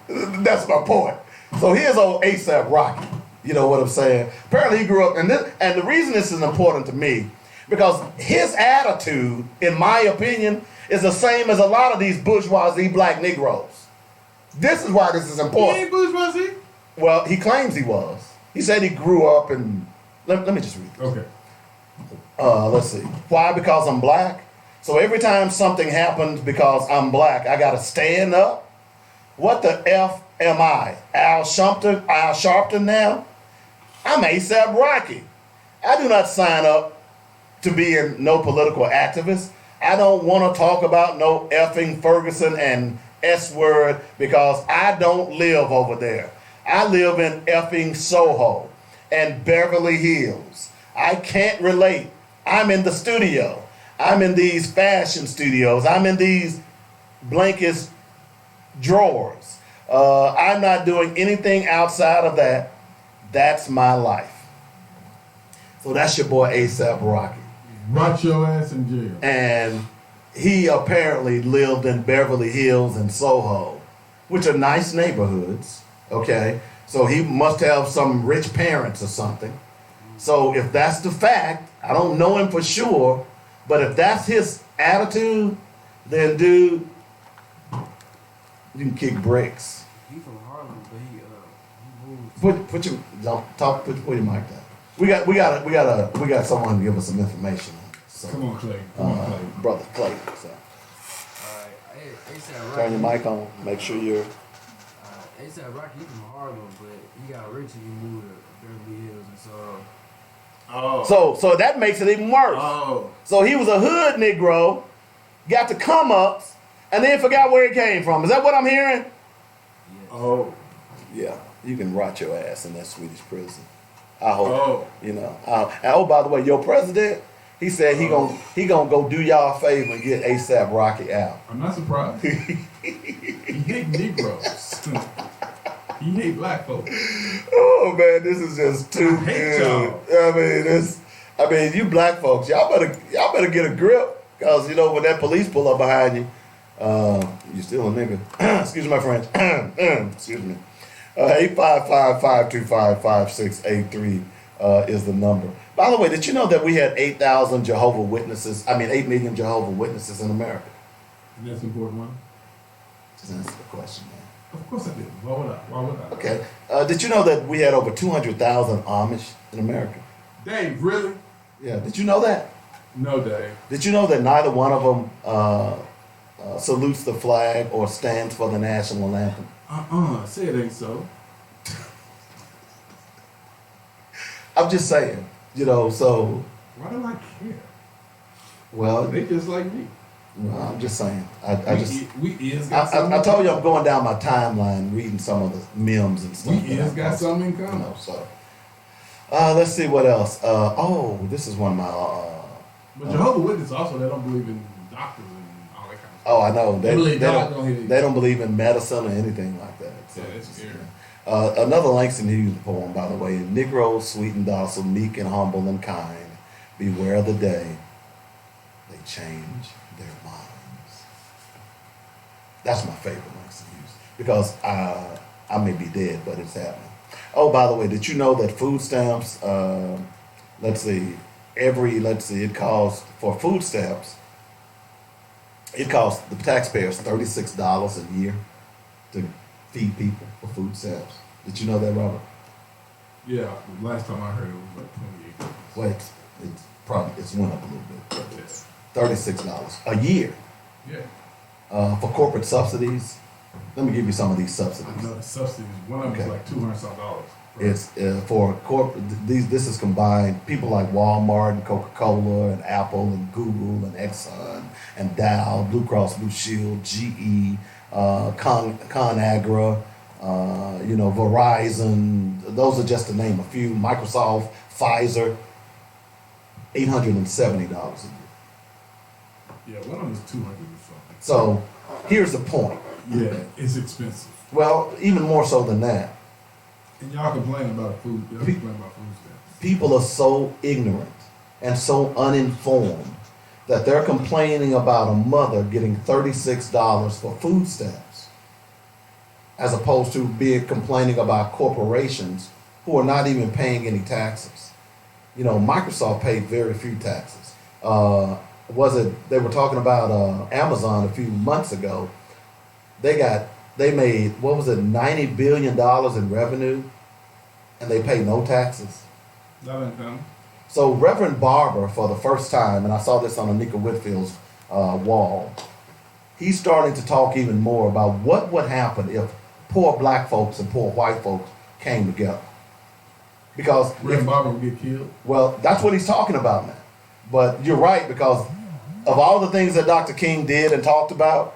That's my point. So here's old ASAP Rocky. You know what I'm saying? Apparently he grew up, and the reason this is important to me, because his attitude, in my opinion, is the same as a lot of these bourgeoisie black Negroes. This is why this is He important. ain't bourgeoisie. Well, he claims he was. He said he grew up in, let me just read this. Okay. Let's see. Why? Because I'm black. So every time something happens because I'm black, I gotta stand up. What the F am I? Al Sharpton now? I'm ASAP Rocky. I do not sign up to be no political activist. I don't want to talk about no effing Ferguson and S word because I don't live over there. I live in effing Soho and Beverly Hills. I can't relate. I'm in the studio. I'm in these fashion studios. I'm in these blankets drawers. I'm not doing anything outside of that. That's my life. So that's your boy ASAP Rocky. Rot your ass in jail. And he apparently lived in Beverly Hills and Soho, which are nice neighborhoods. Okay. So he must have some rich parents or something. So if that's the fact, I don't know him for sure, but if that's his attitude, then dude, you can kick bricks. He from Harlem, but he moved. Put your don't talk. Put your mic down. We got someone to give us some information. So, Come on, Clay. Come on, Clay. brother Clay. So Alright, ASAP Rocky. turn your mic on. Make sure you're. ASAP Rocky, he from Harlem, but he got rich and he moved to Beverly Hills, and so. So that makes it even worse. Oh. So he was a hood Negro, got the come ups, and then forgot where he came from. Is that what I'm hearing? Yes. Oh. Yeah, you can rot your ass in that Swedish prison. I hope. Oh. You know. And by the way, your president, he said he gonna go do y'all a favor and get ASAP Rocky out. I'm not surprised. He hate Negroes. He hate black folks. Oh man, this is just too I hate good. I mean, you black folks, y'all better get a grip, cause you know when that police pull up behind you, you still a nigga. Excuse my French. Excuse me. 855-525-5683 is the number. By the way, did you know that we had 8,000 Jehovah Witnesses? 8 million Jehovah Witnesses in America. And that's an important one. Just answer the question, man. Of course I did. Why would I? Why would I? Okay. Did you know that we had over 200,000 Amish in America? Dave, really? Yeah. Did you know that? No, Dave. Did you know that neither one of them salutes the flag or stands for the national anthem? Say it ain't so. I'm just saying, you know, so, Why do I care? well, They just like me. I'm just saying. We is I got something. told you I'm going down my timeline reading some of the memes and stuff. We is got something in You common. know, so. Let's see what else. This is one of my, But Jehovah's Witnesses also, they don't believe in doctors and all that kind of stuff. oh, I know. They believe God don't heal you. They don't believe in medicine or anything like that. So, Yeah, that's scary. another Langston Hughes poem, by the way. Negroes, sweet and docile, meek and humble and kind, beware the day they change their minds. That's my favorite Langston Hughes because I may be dead, but it's happening. Oh, by the way, did you know that food stamps? It costs for food stamps. It costs the taxpayers $36 a year to feed people for food stamps. Did you know that, Robert? Yeah, last time I heard it was like 28. Well, it's went up a little bit. But Yes. $36 a year Yeah. for corporate subsidies. Let me give you some of these I subsidies. know the subsidies. One of them Okay. is like $200 something. It's for corporate. This is combined. People like Walmart and Coca-Cola and Apple and Google and Exxon and Dow, Blue Cross Blue Shield, GE, ConAgra, Verizon. Those are just to name a few. Microsoft, Pfizer. $870 a year. Yeah, one of them is 200 or something. So here's the point. Yeah, it's expensive. Well, even more so than that. And y'all complain about food. Y'all complain about food stamps. People are so ignorant and so uninformed that they're complaining about a mother getting $36 for food stamps. as opposed to being complaining about corporations who are not even paying any taxes. You know, Microsoft paid very few taxes. They were talking about Amazon a few months ago. They made, what was it, $90 billion in revenue, and they pay no taxes. That ain't them. So Reverend Barber, for the first time, and I saw this on Anika Whitfield's wall, he's starting to talk even more about what would happen if poor black folks and poor white folks came together. Because Red Barber would get killed. well, that's what he's talking about now. But you're right, because of all the things that Dr. King did and talked about,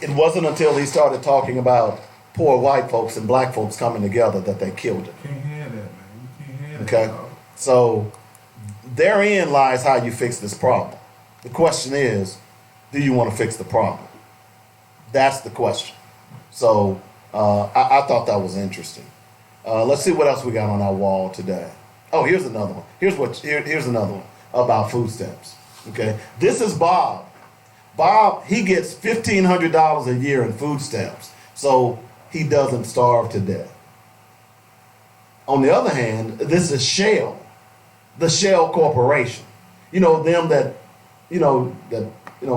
it wasn't until he started talking about poor white folks and black folks coming together that they killed him. Can't have that, man. You can't have Okay? that. Dog. So therein lies how you fix this problem. The question is, do you want to fix the problem? That's the question. So I thought that was interesting. Let's see what else we got on our wall today. Oh, here's another one. Here's another one about food stamps. Okay, this is Bob. Bob, he gets $1,500 a year in food stamps, so he doesn't starve to death. On the other hand, this is Shell, the Shell Corporation. You know, them that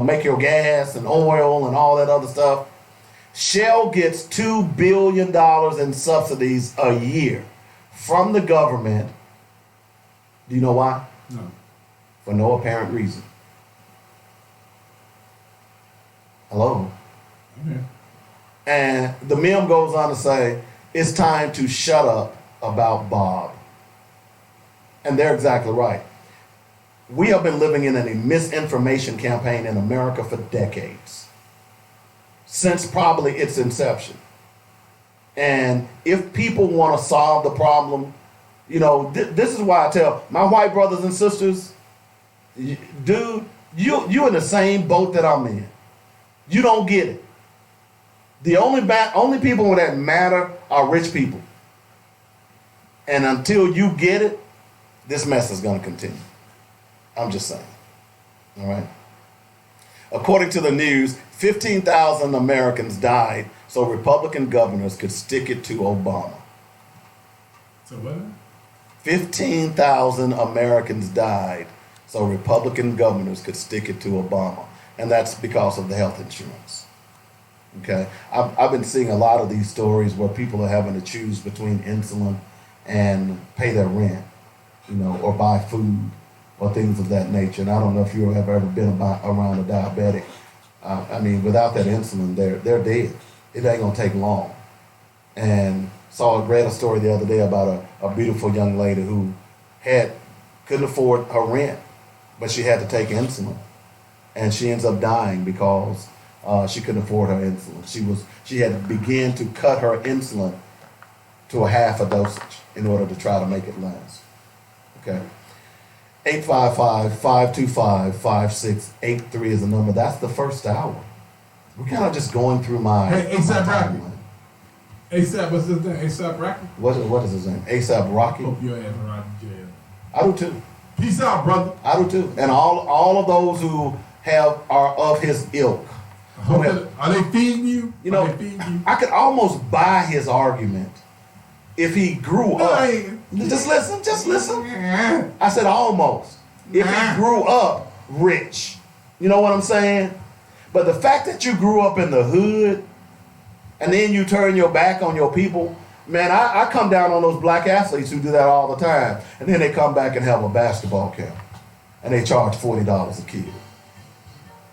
make your gas and oil and all that other stuff. Shell gets $2 billion in subsidies a year from the government. Do you know why? No. For no apparent reason. Hello? Okay. And the meme goes on to say, it's time to shut up about Bob. And they're exactly right. We have been living in a misinformation campaign in America for decades, since probably its inception. And if people want to solve the problem, you know, this is why I tell my white brothers and sisters, dude, you in the same boat that I'm in. You don't get it. The only people that matter are rich people. And until you get it, this mess is going to continue. I'm just saying. All right. According to the news, 15,000 Americans died so Republican governors could stick it to Obama. So what? 15,000 Americans died so Republican governors could stick it to Obama. And that's because of the health insurance. Okay? I've been seeing a lot of these stories where people are having to choose between insulin and pay their rent, you know, or buy food or things of that nature. And I don't know if you have ever been around a diabetic. I mean, without that insulin, they're dead. It ain't gonna take long. And read a story the other day about a beautiful young lady who couldn't afford her rent, but she had to take insulin, and she ends up dying because she couldn't afford her insulin. She had to begin to cut her insulin to a half a dosage in order to try to make it last. Okay. 855-525-5683 is the number. That's the first hour. We're kind of just going through my Hey, ASAP my Rocky. timeline. ASAP, what's his name? ASAP Rocky? What is his name? ASAP Rocky? Hope your ass right in jail. I do too. Peace out, brother. I do too. And all of those who are of his ilk. Are they feeding you? You know, Are they feeding you? I could almost buy his argument if he grew up. Just listen. I said almost. If he grew up rich. You know what I'm saying? But the fact that you grew up in the hood and then you turn your back on your people, man, I come down on those black athletes who do that all the time. And then they come back and have a basketball camp. And they charge $40 a kid.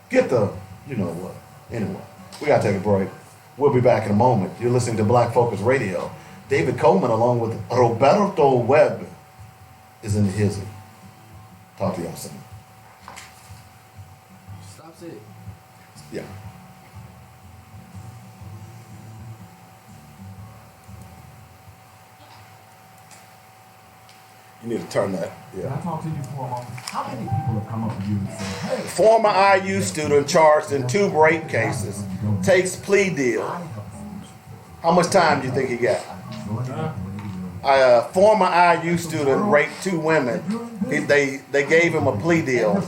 Get the, you know what. Anyway, we got to take a break. We'll be back in a moment. You're listening to Black Focus Radio. David Coleman, along with Roberto Webb, is in the hizzy. Talk to y'all soon. Stops it. Yeah. You need to turn that. Can I Yeah. talk to you for a moment? How many people have come up to you and said, hey, Former IU student charged in 2 rape cases takes plea deal. I have food How much time do you think he got? Go ahead. Former IU student raped 2 women. They gave him a plea deal.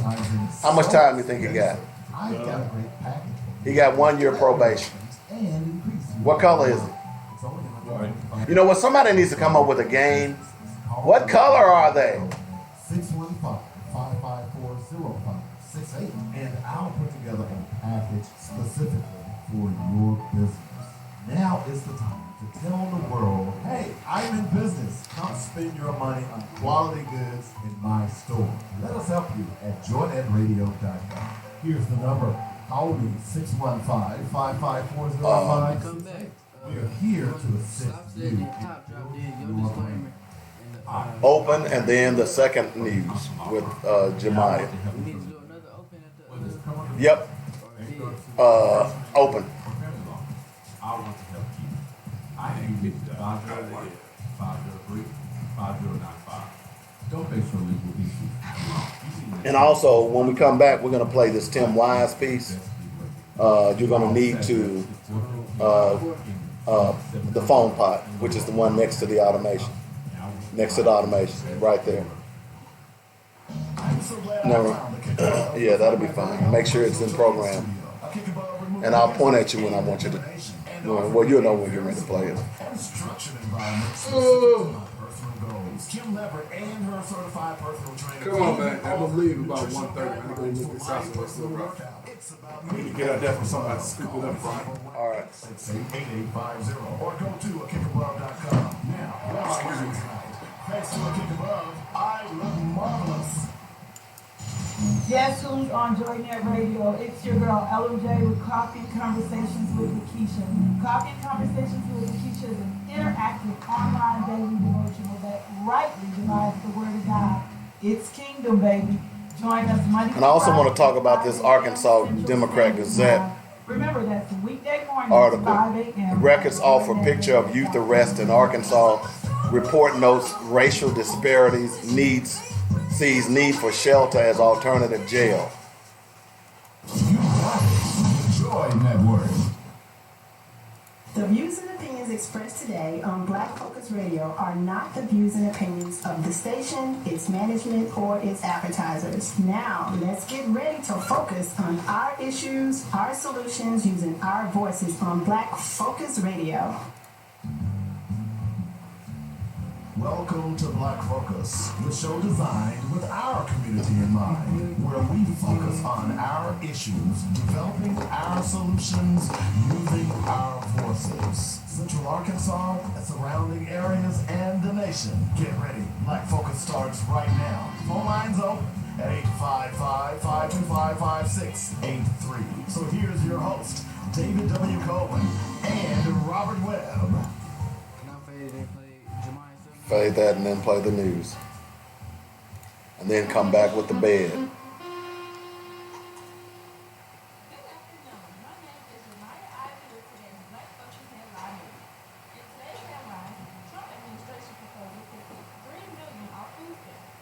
How much time do you think he got? I got a great package. He got 1 year probation. And increase What color is it? You know what? Somebody needs to come up with a game. What color are they? 615-554-0568. And I'll put together a package specifically for your business. Now is the time to tell the world, hey, I'm in business. Come spend your money on quality goods in my store. Let us help you at joynetradio.com. Here's the number. Call me 615-554-0568. Come back. We are here to assist Stop you. sitting at the top, drop dead, your disclaimer. And Open and then the second news with Jemiah. we need to do another open at the Yep. or dead. Open. I want to help you. I need you to 501 503 5095. Don't face your legal issues. And also, when we come back, we're going to play this Tim Wise piece. You're going to need to the phone pot, which is the one next to the automation. Next to the automation, right there. Never. Yeah, that'll be fine. Make sure it's in program. And I'll point at you when I want you to. Well, you'll know when you're ready to play it. Kim Leverett and her certified personal trainer. Come on, man. I'm gonna leave about 1:30. I'm gonna go look this house and what's still rough. We need to get out there for somebody to scoop it up front. All right. 688-8850 or go to akickabove.com. Now, let's get it tonight. Thanks to A Kick Above, I look marvelous. Guess who's on JoyNet Radio? It's your girl LMJ with Coffee and Conversations with Lakeisha. Coffee and Conversations with Lakeisha is an interactive online daily devotional that rightly divides the Word of God. It's kingdom, baby. Join us Monday. And I also want to talk Friday, about this 5 a.m. Arkansas Central Democrat Standard Gazette Time. Remember, that's weekday morning, article. 5 a.m. Records offer picture of youth arrest in Arkansas. Report notes racial disparities, sees need for shelter as alternative jail. You got it. Joy Network. The views and opinions expressed today on Black Focus Radio are not the views and opinions of the station, its management, or its advertisers. Now, let's get ready to focus on our issues, our solutions, using our voices on Black Focus Radio. Welcome to Black Focus, the show designed with our community in mind, where we focus on our issues, developing our solutions, using our voices. Central Arkansas, and surrounding areas, and the nation. Get ready. Black Focus starts right now. Phone lines open at 855-525-5683. So here's your host, David W. Coleman and Robert Webb. Can I fade and play Jemiah something? Fade that and then play the news. And then come back with the bed. Good afternoon. My name is Jemiah Ivy with today's Black Focus Headline News. In today's headline, Trump administration proposes to take $3 million off food stamps.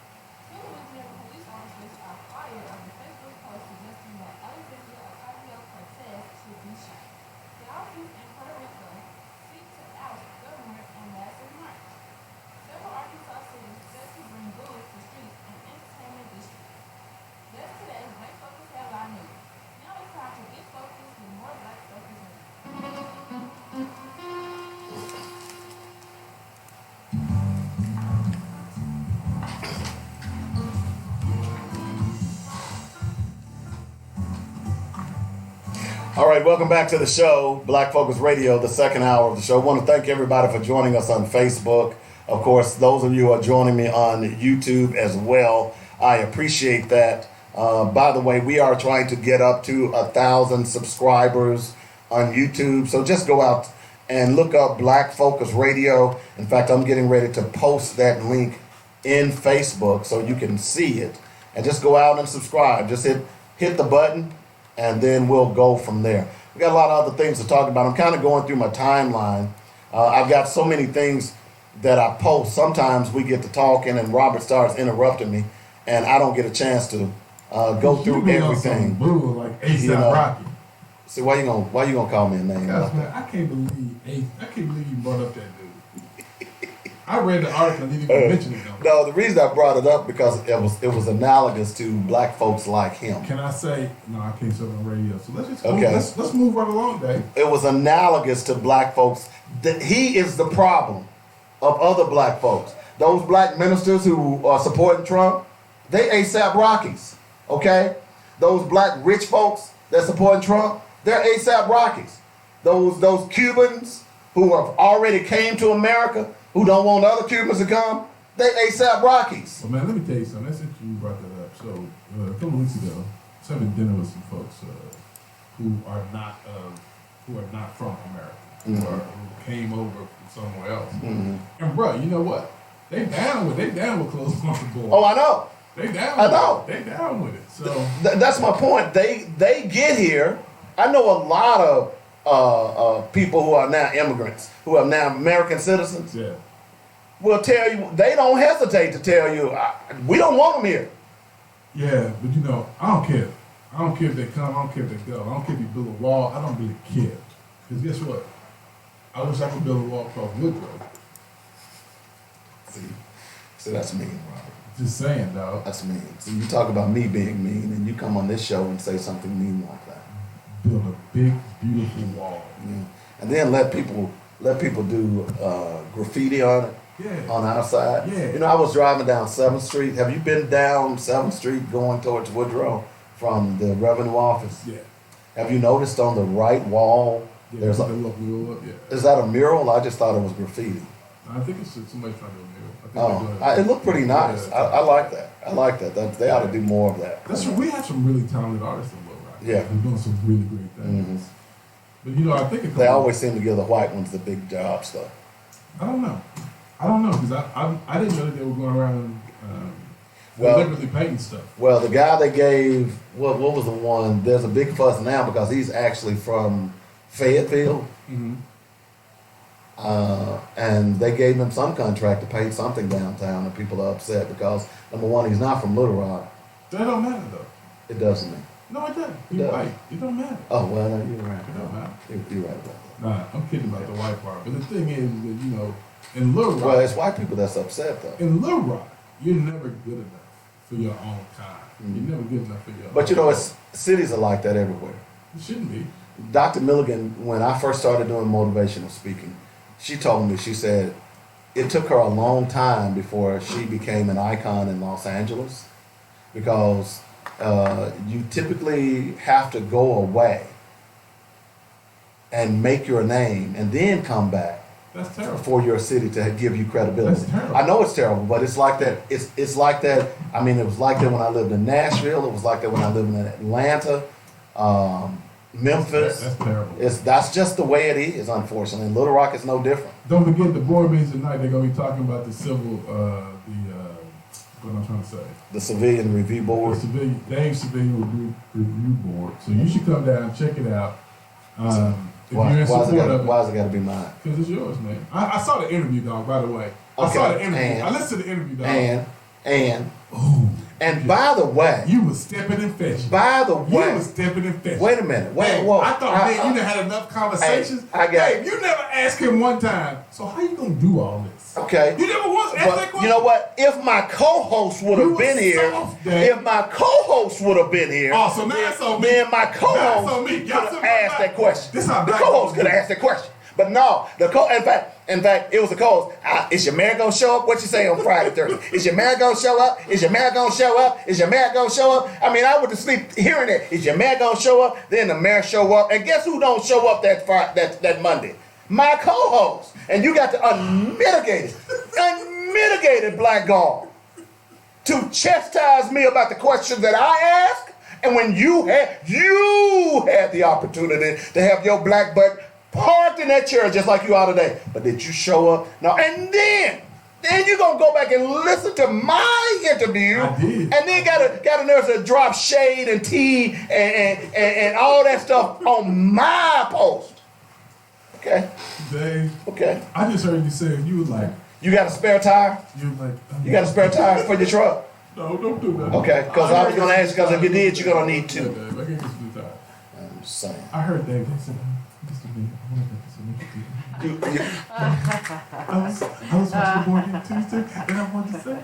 Two Louisiana police officers are fired over Facebook post suggesting that Alexandria Ocasio-Cortez should be shot. The office in Puerto Rico seek to oust Governor and last in March. Several Arkansas cities set to bring goods to streets and entertainment districts. That's today's Black Focus Headline News. Now it's time to get focused with more Black Focus News. All right, welcome back to the show, Black Focus Radio, the second hour of the show. I want to thank everybody for joining us on Facebook. Of course, those of you who are joining me on YouTube as well, I appreciate that. By the way, we are trying to get up to 1,000 subscribers on YouTube. So just go out and look up Black Focus Radio. In fact, I'm getting ready to post that link in Facebook so you can see it. And just go out and subscribe. Just hit the button, and then we'll go from there. We got a lot of other things to talk about. I'm kind of going through my timeline. I've got so many things that I post. Sometimes we get to talking and Robert starts interrupting me, and I don't get a chance to go through everything. Blue like ASAP You know. Rocky. See, why you gonna call me a name? Guys, like man, that? I can't believe you brought up that dude. I read the article and didn't even mention it though. No, the reason I brought it up because it was analogous to black folks like him. Can I say no? I can't say it on the radio. So let's just Okay. let's move right along, Dave. It was analogous to black folks. He is the problem of other black folks. Those black ministers who are supporting Trump, they ASAP Rockies. Okay? Those black rich folks that supporting Trump, they're ASAP Rockies. Those Cubans who have already came to America, who don't want other Cubans to come, they ASAP Rockies. Well, man, let me tell you something. That's interesting you brought that up. So a couple of weeks ago, I was having dinner with some folks who are not from America, who came over from somewhere else. And bro, you know what? They down with closing off the border. Oh, I know. They down. I know. They down with it. So That's my point. They get here. I know a lot of people who are now immigrants, who are now American citizens. yeah. Will tell you, they don't hesitate to tell you, we don't want them here. Yeah, but you know, I don't care. I don't care if they come. I don't care if they go. I don't care if you build a wall. I don't really care. Because guess what? I wish I could build a wall across Woodrow. See, that's mean, Robert. Just saying, dog. That's mean. So you talk about me being mean, and you come on this show and say something mean like that. Build a big, beautiful wall. Yeah. And then let people do graffiti on it. Yeah. On our side. Yeah. You know, I was driving down 7th Street. Have you been down 7th Street going towards Woodrow from the revenue office? Yeah. Have you noticed on the right wall, Yeah. there's Put a, the little wheel up. Yeah. is that a mural? I just thought it was graffiti. I think it's somebody trying to do a mirror. I think they're Oh, doing it looked pretty nice. Yeah. I like that. I like that. They ought to do more of that. That's we have some really talented artists in Little Rock. Yeah. They're doing some really great things. But you know, I think They always seem to give the white ones the big jobs, though. I don't know because I didn't know that they were going around Well- deliberately painting stuff. Well, the guy they gave, what was the one? There's a big fuss now because he's actually from Fayetteville. Mm-hmm. And they gave him some contract to paint something downtown, and people are upset because, number one, he's not from Little Rock. That don't matter though. It doesn't mean. No, it doesn't. It You're does. right. It don't matter. Oh, well, no, you're right. It don't matter. You're right about that. Nah, I'm kidding about the white part. But the thing is that you know, in Little Rock, Well, it's white people that's upset, though. in Little Rock, you're never good enough for your own kind. You're never good enough for your. But you own know, kind. cities are like that everywhere. It shouldn't be. Dr. Milligan, when I first started doing motivational speaking, she told me, she said, it took her a long time before she became an icon in Los Angeles because you typically have to go away and make your name and then come back That's terrible. for your city to give you credibility. That's terrible. I know it's terrible, but it's like that. It's like that. I mean, it was like that when I lived in Nashville. It was like that when I lived in Atlanta, Memphis. That's terrible. That's just the way it is, unfortunately. Little Rock is no different. Don't forget the board meetings tonight. They're gonna be talking about the civil, what I'm trying to say. The Civilian Review The Board. Dave Civilian Review Board. So you should come down and check it out. If Why, you're in support of it. why has it got to be mine? Because it's yours, man. I saw the interview, dog, by the way. I Okay, saw the interview. and- I listened to the interview, dog. And by the way, You was stepping and fetching. by the You way, was stepping and fetching. wait a minute. Wait, Hey, whoa. I thought, man, you done had enough conversations. Hey, I got Dave, you never asked him one time, so how you gonna do all this? Okay. You never once asked that But question. you know what? If my co-host would You have been was here, soft, Dave. if my co-host would have been here, Oh, so now it's on me. then my Now co-host it's on me. could Y'all have took my asked back. that question. This how The black co-host folks could have do. asked that question. But no, in fact, it was the co-host. Is your mayor gonna show up? What you say on Friday, Thursday? Is your mayor gonna show up? Is your mayor gonna show up? Is your mayor gonna show up? I mean, I went to sleep hearing that. Is your mayor gonna show up? Then the mayor show up, and guess who don't show up that Monday? My co-host. And you got the unmitigated blackguard to chastise me about the questions that I ask. And when you had the opportunity to have your black butt parked in that chair just like you are today. But did you show up? No. And then you're gonna go back and listen to my interview. I did. And then got a nurse to drop shade and tea and all that stuff on my post. Okay. Dave, Okay. I just heard you say you was like, You got a spare tire? you was like, You got a spare tire for your truck? no, don't do that. Okay, because I was gonna ask, because if you did, you're gonna need Yeah, two. Dave, I can't get you the time. I'm just saying. I heard Dave. They said, Mr. B, I want to get this initiative. I was watching the morning Tuesday, and I wanted to say,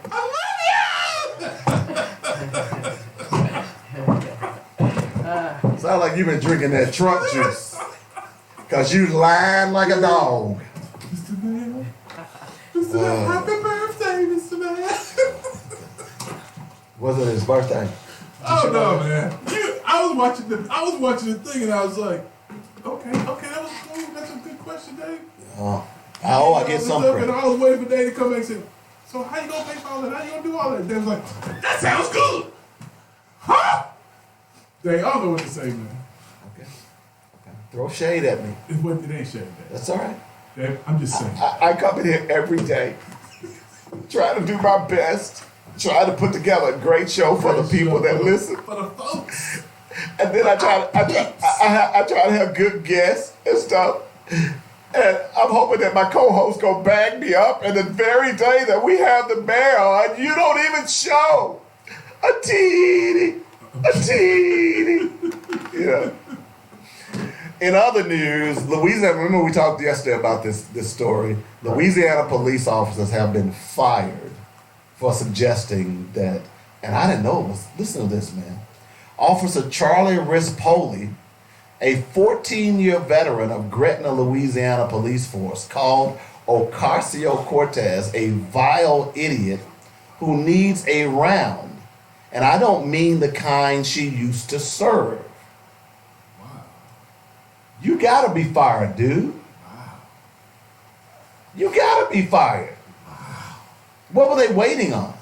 Sound like you've been drinking that Trump juice. Cause you lying like a dog. Mr. Mayor, Mr. Mayor, happy birthday, Mr. Mayor. Was it his birthday? Oh no, man! I was watching the thing, and I was like, okay, that was cool. That's a good question, Dave. I get some And credit. I was waiting for Dave to come back and say, so how you gonna pay for all that? How you gonna do all that? Dave was like, that sounds good, huh? Dave, I don't know what to say, man. Okay. Throw shade at me. It ain't shit, Dave. That's all right. Dave, I'm just saying. I come in here every day, trying to do my best, trying to put together a great show for the people that listen. For the folks. And then I try to have good guests and stuff. And I'm hoping that my co-host gonna bag me up. And the very day that we have the mayor on, you don't even show a teeny. Yeah. In other news, Louisiana. Remember we talked yesterday about this story. Louisiana police officers have been fired for suggesting that, and I didn't know it was. Listen to this, man. Officer Charlie Rispoli, a 14-year veteran of Gretna, Louisiana police force, called Ocasio-Cortez a vile idiot who needs a round. And I don't mean the kind she used to serve. Wow. You gotta be fired, dude. Wow. You gotta be fired. Wow. What were they waiting on?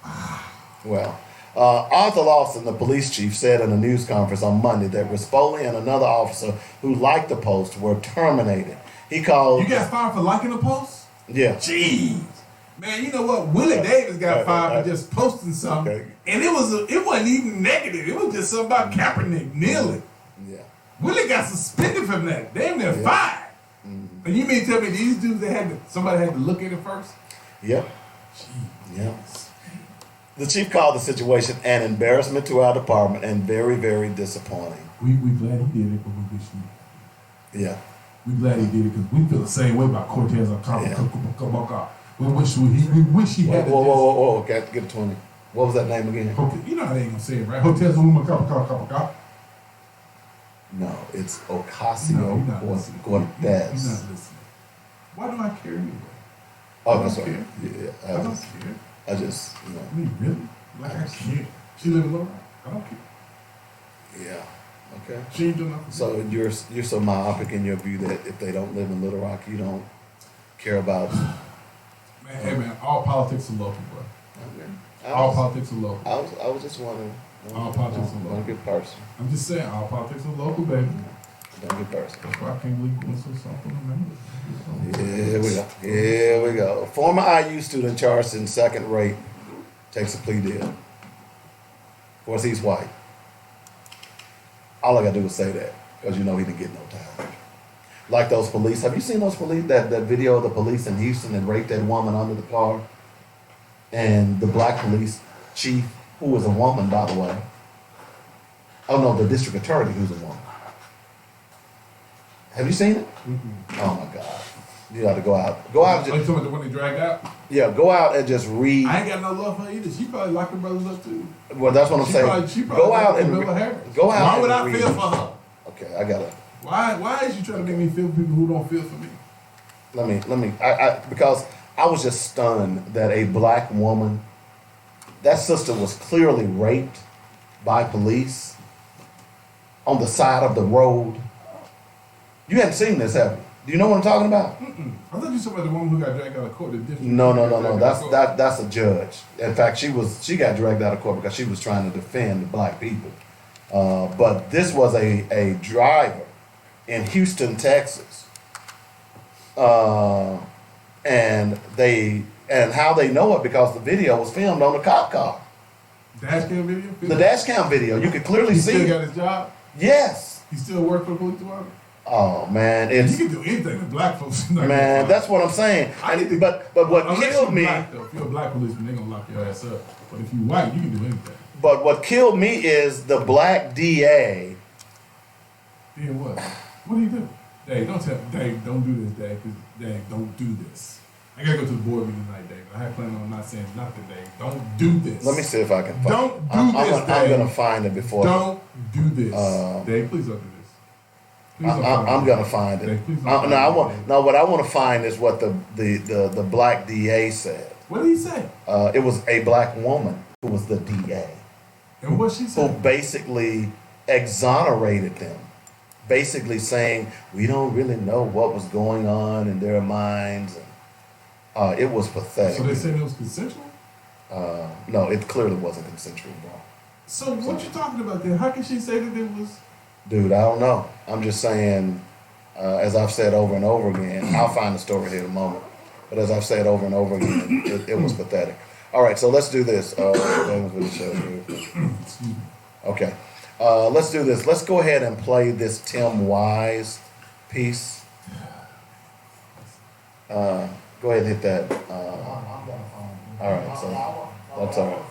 Wow. Well, Arthur Lawson, the police chief, said in a news conference on Monday that Rispoli and another officer who liked the post were terminated. He called... You got fired for liking the post? Yeah. Jeez. Man, you know what? Willie Davis got fired for just posting something. Okay. And it wasn't even negative. It was just something about Kaepernick kneeling. Yeah. Willie got suspended from that. Damn near fired. Mm-hmm. And you mean to tell me these dudes, somebody had to look at it first? Yep. Jeez. Yep. The chief called the situation an embarrassment to our department and very, very disappointing. We glad he did it, but we wish he... Yeah. We glad he did it because we feel the same way about Cortez on top Yeah. of We wish he had Whoa. Got to get a 20. What was that name again? You know how they ain't gonna say it, right? Cortez No, it's No, you're not Ocasio listening. Cortez. You're not listening. Why do I care anyway? Oh, I that's don't right. care. Yeah, I don't care. I just, I mean, really? Like, I can't. She live in Little Rock. I don't care. yeah. Okay. She ain't doing nothing. So you're so myopic in your view that if they don't live in Little Rock, you don't care about. Man, hey man, all politics are local, bro. Okay. All politics are local. I was just wondering. All politics are Don't local. get personal. I'm just saying, all politics are local, baby. Don't get personal. That's why I can't believe you so something, man. Here we go. Former IU student charged in second rape takes a plea deal. Of course, he's white. All I gotta do is say that, because you know he didn't get no time. Like those police. Have you seen those police? That video of the police in Houston that raped that woman under the car? And the black police chief, who was a woman, by the way. Oh no, the district attorney, who's a woman. Have you seen it? Oh my God. You got to go out. Go out. Are you talking about the one they dragged out? Yeah, go out and just read. I ain't got no love for her either. She probably locked her brothers up too. Well, that's what I'm saying. She probably Go out locked and Camilla Harris. go out. Why and would I read. feel for her? Okay, I gotta. Why is you trying to make me feel for people who don't feel for me? Let me. Because I was just stunned that a black woman, that sister was clearly raped by police on the side of the road. You haven't seen this, have you? Do you know what I'm talking about? I thought you said about the woman who got dragged out of court. The district. No. That's a judge. In fact, she got dragged out of court because she was trying to defend the black people. But this was a driver in Houston, Texas, and how they know it because the video was filmed on the cop car. Dash cam video. The dash cam video, you could clearly He see still it. got his job. Yes. He still work for the police department. Oh man, You it's can do anything to black folks. man. That's what I'm saying. I need to- But what Unless killed you're me. black, though. If you're a black policeman, they're gonna lock your ass up. But if you white, you can do anything. But what killed me is the black DA. Yeah, what? What do you do? Dave, don't do this, Dave, because Dave, don't do this. I gotta go to the board meeting tonight, Dave. I had planned on not saying nothing, Dave. Don't do this. Let me see if I can find Don't it. do I'm this, gonna, Dave. I'm gonna find it before. Don't do this, Dave. Please don't do this. Please don't find I'm it. gonna find it. Dave, please don't find No, I it, want Dave. no. What I want to find is what the black DA said. What did he say? It was a black woman who was the DA, And what she who said? basically exonerated them, basically saying we don't really know what was going on in their minds. And, it was pathetic. So they said it was consensual? No, it clearly wasn't consensual, bro. So what you talking about then? How can she say that it was? Dude, I don't know. I'm just saying, as I've said over and over again, I'll find the story here in a moment. But as I've said over and over again, it was pathetic. All right, so let's do this. Okay, let's do this. Let's go ahead and play this Tim Wise piece. Go ahead and hit that. All right, so that's all right.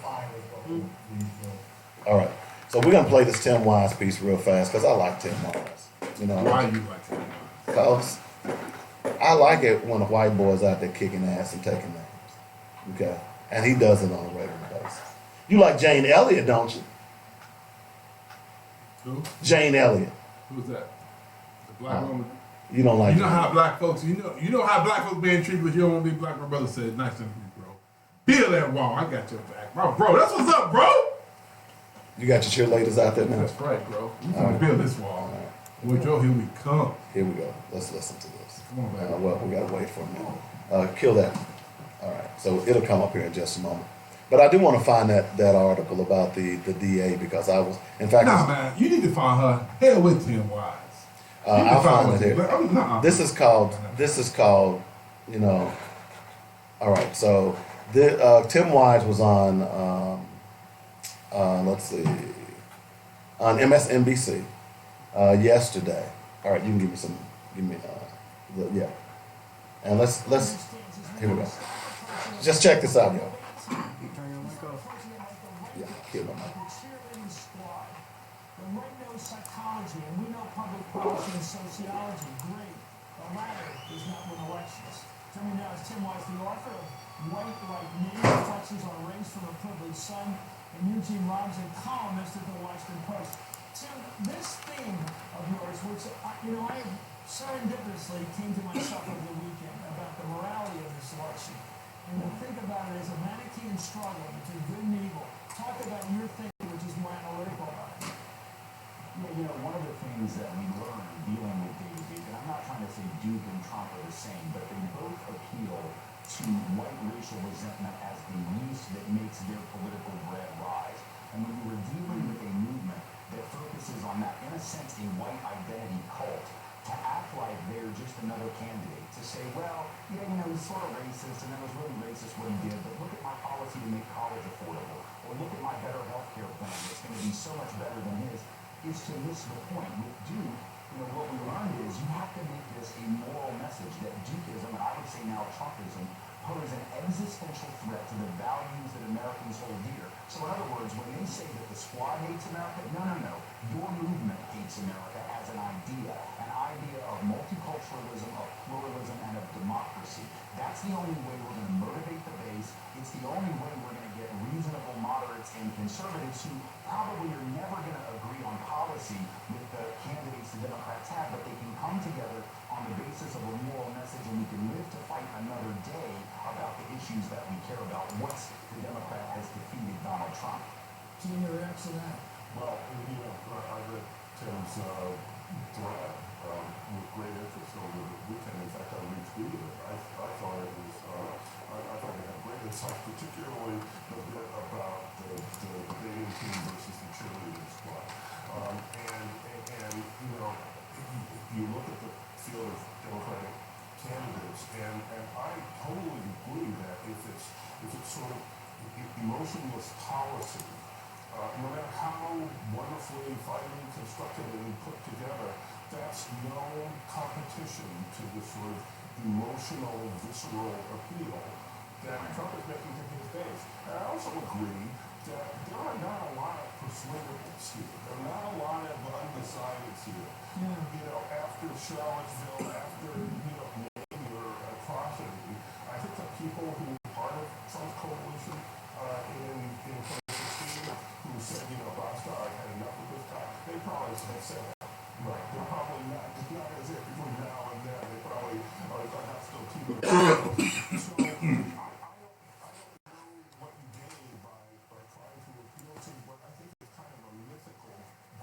All right, so we're gonna play this Tim Wise piece real fast because I like Tim Wise. You know, Why you like that? cause I like it when a white boy's out there kicking ass and taking names. Okay, and he does it on a regular basis. You like Jane Elliott, don't you? Who? Jane Elliott. Who's that? The black woman. You don't like. You know Jane. how black folks. You know how black folks being treated. But you don't want to be black. My brother said, "Nice to meet you, bro. Build that wall. I got your back, bro. That's what's up, bro. You got your cheerleaders out there now. That's right, bro. We gonna build this wall. With Joe, here we come. Here we go. Let's listen to this. Come on, baby. Well, we gotta wait for a minute. Kill that. All right. So it'll come up here in just a moment. But I do want to find that article about the DA because I was, in fact, Nah, man. You need to find her. Hell with Tim Wise. I'll find it here. Nuh-uh. This is called, you know. All right. So Tim Wise was on, let's see, on MSNBC yesterday. All right, you can give me, yeah. And let's here we go. Just check this out, yo. Yeah, here we go. Cheerleading squad. The right knows psychology, and we know public policy and sociology. Great. The latter does not win elections. Joining me now is Tim Wise, the author of White Like Me, Reflections on Race from a Privileged Son, and Eugene Robinson, columnist at the Washington Post. Tim, this theme of yours, which I serendipitously came to myself over the weekend about the morality of this election, and to think about it as a Manichaean struggle between good and evil. Talk about your thinking, which is more analytical about it. Yeah, one of the things that we learn dealing with David Duke, and I'm not trying to say Duke and Trump are the same, but they both appeal to white racial resentment as the yeast that makes their political bread rise. And when you were dealing with a movement that focuses on that, in a sense, a white identity cult, to act like they're just another candidate, to say, well, yeah, he's sort of racist, and that was really racist what he did, but look at my policy to make college affordable, or look at my better health care plan that's going to be so much better than his, is to miss the point. With Duke, what we learned is you have to make this a moral message that Dukeism, and I would say now Trumpism, pose an existential threat to the values that Americans hold dear. So in other words, when they say that the squad hates America, no. Your movement hates America as an idea of multiculturalism, of pluralism, and of democracy. That's the only way we're going to motivate the base. It's the only way we're going to get reasonable moderates and conservatives who probably are never going to agree on policy with the candidates the Democrats have, but they can come together on the basis of a moral message, and we can live to fight another day about the issues that we care about once the Democrat has defeated Donald Trump. Gene, your reaction to that? Well, I read Tim's thread with great interest over the weekend. In fact, I retweeted it. I thought it was, I thought it had great insight, particularly the bit about the debating team versus the cheerleading squad. And you look at the field of Democratic candidates, and I totally agree that if it's sort of emotionless policy, no matter how wonderfully, vitally constructively put together, that's no competition to the sort of emotional, visceral appeal that Trump is making to his base. And I also agree that there are not a lot of persuadables here. There are not a lot of undecideds here. You know, after Charlottesville, after, you know, major atrocity, I think the people who were part of Trump's coalition in 2016, who said, you know, Rostad had enough of this guy, they probably have said that. Right. They're probably not, it's not as if between now and then they probably are going to have still keep it. So I don't know what you gain by trying to appeal to, but I think it's kind of a mythical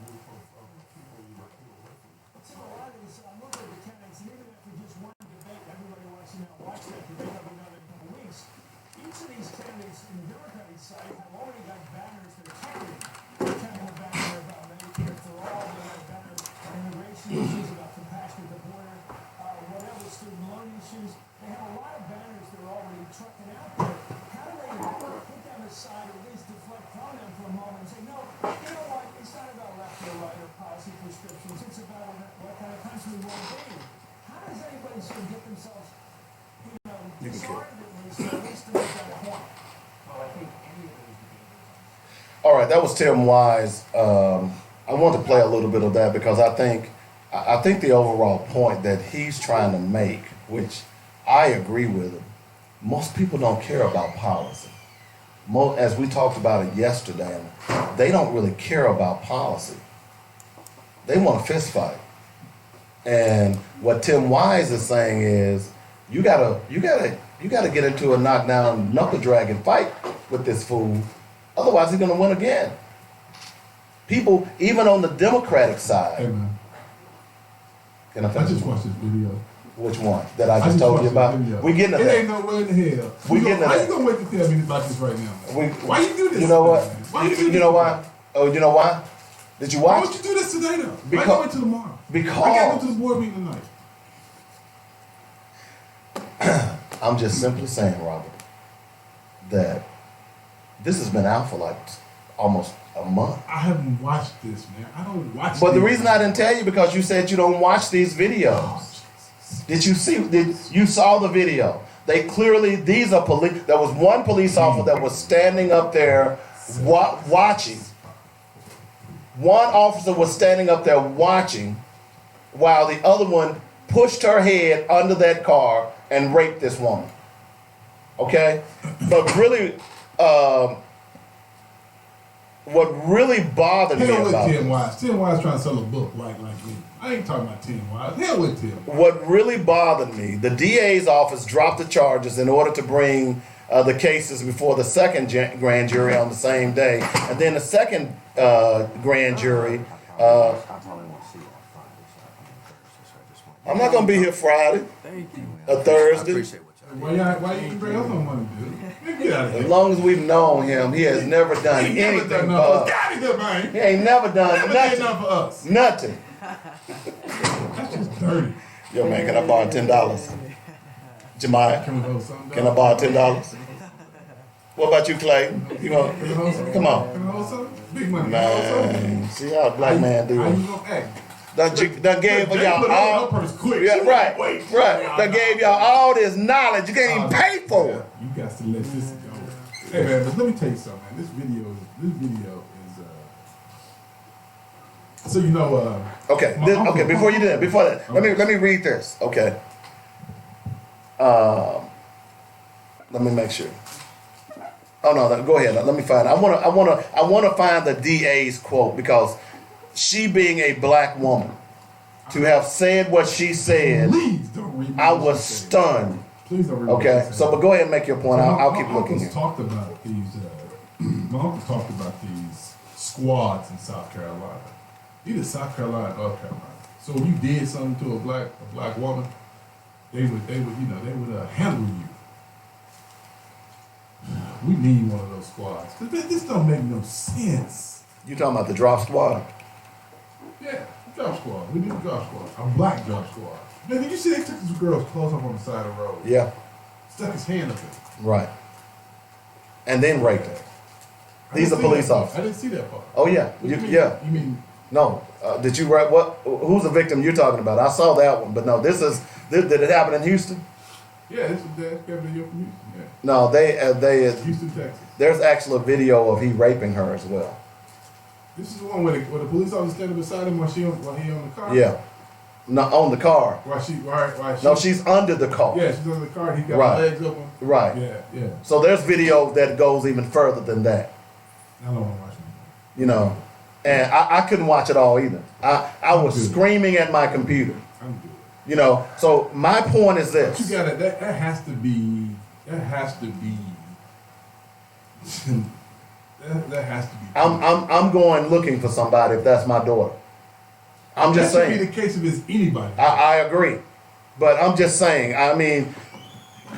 group of people you appeal with. See, a lot of these, I'm looking at the candidates, and even after just one debate, everybody wants to now watch that debate every another couple of weeks. Each of these candidates in the Democratic side have already got banners that are carrying. They're carrying a banner about Medicare for all, they have a banner on immigration issues, about compassion at the border, whatever, student loan issues. They have a lot of banners they're already trucking out there. How do they put them aside, or at least deflect from them for a moment and say, no, you know what, it's not about left or right or policy prescriptions, it's about what kind of country we want to be. How does anybody sort of get themselves, you know, disarmed at least to make that point? Well, I think any of those debaters. All right, that was Tim Wise. I want to play a little bit of that because I think the overall point that he's trying to make, which I agree with him, most people don't care about policy. As we talked about it yesterday, they don't really care about policy. They want a fist fight. And what Tim Wise is saying is, you gotta get into a knockdown, knuckle dragging fight with this fool. Otherwise, he's gonna win again. People, even on the Democratic Hey side, man, can I I finish? just watched this video. Which one that I just told you watched about? this video. We getting to It that. ain't nowhere in hell. We getting to Why that. you gonna wait to tell me about this right now, man? Why you do this? You know what? today, man? Why you do You this know today? why? Oh, you know why? Did you Why watch? would you do this today though? Why Because- you wait till tomorrow? because- I gotta go to the board meeting tonight. I'm just simply saying, Robert, that this has been out for like almost a month. I haven't watched this, man. I don't watch. But the these. reason I didn't tell you because you said you don't watch these videos. Oh, Jesus. Did you see? You saw the video? They clearly, these are police. There was one police officer that was standing up there watching. One officer was standing up there watching, while the other one pushed her head under that car and raped this woman. Okay, but really, what really bothered me Hell with about Tim this, Wise. Tim Wise trying to sell a book like me. I ain't talking about Tim Wise. Hell with Tim. what really bothered me, the DA's office dropped the charges in order to bring the cases before the second grand jury on the same day, and then the second grand jury. I'm not gonna be here Friday Thank you. or I Thursday. appreciate what y'all Why you bring us no money, dude? Get out of As here. long as we've known him, he has never done He never anything done for nothing. us. Get out of here, man. He ain't never done Never did nothing. nothing for us. Nothing. That's just dirty. Yo, man, can I borrow $10? Jemiah, Can we hold something can I borrow $10? What about you, Clayton? You know, Can we hold something? come on. Can we hold something? Big money. Can we hold something? Man, see how a black man do How it. you gonna act? Done gave Look, y'all put all. her purse quick. Yeah, She right, wait. right. Done gave y'all all this knowledge. You can't even pay for it. You got to let this go. Hey man, but let me tell you something, man. This video is so you know Okay, my this, uncle- okay. Before you do that, before that, let me read this. Okay. Let me make sure. Oh no, go ahead. Let me find. I want to find the DA's quote because she being a black woman to have said what she said, please don't read I what was she said. stunned. Please don't read what Okay, she so said. but go ahead and make your point. I'll keep My looking uncle's here. talked about these. My uncle talked about these squads in South Carolina. Either South Carolina or Carolina. So when you did something to a black woman, they would handle you. We need one of those squads. 'Cause this don't make no sense. You talking about the drop squad? Yeah, drop squad. We need a drop squad. A black drop squad. Man, did you see they took this girl's clothes off on the side of the road? Yeah, Stuck his hand up in. right. And then raped her. I These didn't are see police that part. officers. I didn't see that part. Oh yeah, What you mean? yeah. You mean No, did you write what? Who's the victim you're talking about? I saw that one, but no, did it happen in Houston? Yeah, that's got video from Houston. Yeah, No, they Houston, Texas. there's actually a video of he raping her as well. This is the one where the police officer standing beside him while he on the car. Yeah, not on the car. While she. No, she's under the car. Yeah, she's under the car. He got Right. her legs open. Right. Yeah. So there's video that goes even further than that. I don't want to watch it. You know, and I couldn't watch it all either. I was Good. screaming at my computer. I'm good. You know, so my point is But this. you gotta. That has to be. That has to be. that has to be. I'm going looking for somebody if that's my daughter. I'm just that should saying. be the case if it's anybody. I agree, but I'm just saying. I mean,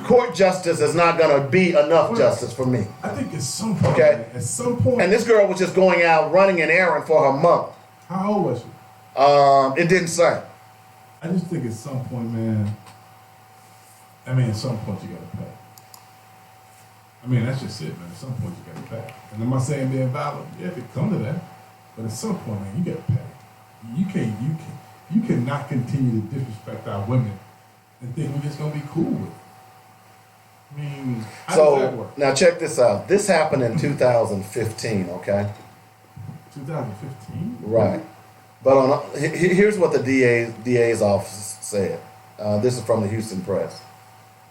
court justice is not going to be enough justice for me. I think at some point. Okay. At some point. And this girl was just going out running an errand for her mother. How old was she? It didn't say. I just think at some point, man. I mean, at some point you gotta pay. I mean, that's just it, man. At some point you gotta pay. And I'm not saying being violent. Yeah, if it come to that, but at some point, man, you gotta pay. You cannot continue to disrespect our women and think we're just gonna be cool with it. I mean, how does that So work? now check this out. This happened in 2015. Okay. 2015. Right. But here's what the DA's office said. This is from the Houston Press.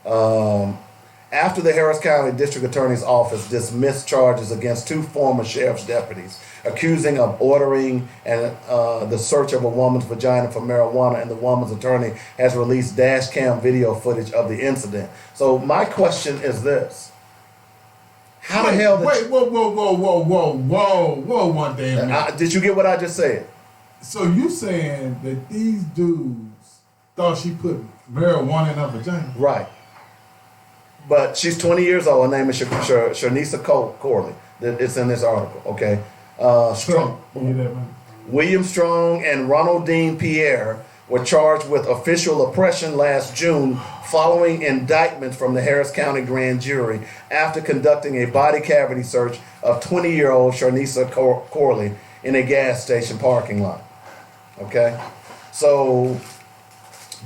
After the Harris County District Attorney's Office dismissed charges against two former sheriff's deputies, accusing of ordering the search of a woman's vagina for marijuana, and the woman's attorney has released dash cam video footage of the incident. So my question is this. How the hell did whoa, one damn minute. did you get what I just said? So you saying that these dudes thought she put marijuana in her vagina? Right. But she's 20 years old. Her name is Sharnisa Corley. It's in this article, okay? Strong. You hear that, man? William Strong and Ronald Dean Pierre were charged with official oppression last June following indictments from the Harris County grand jury after conducting a body cavity search of 20-year-old Sharnisa Corley in a gas station parking lot. Okay? So,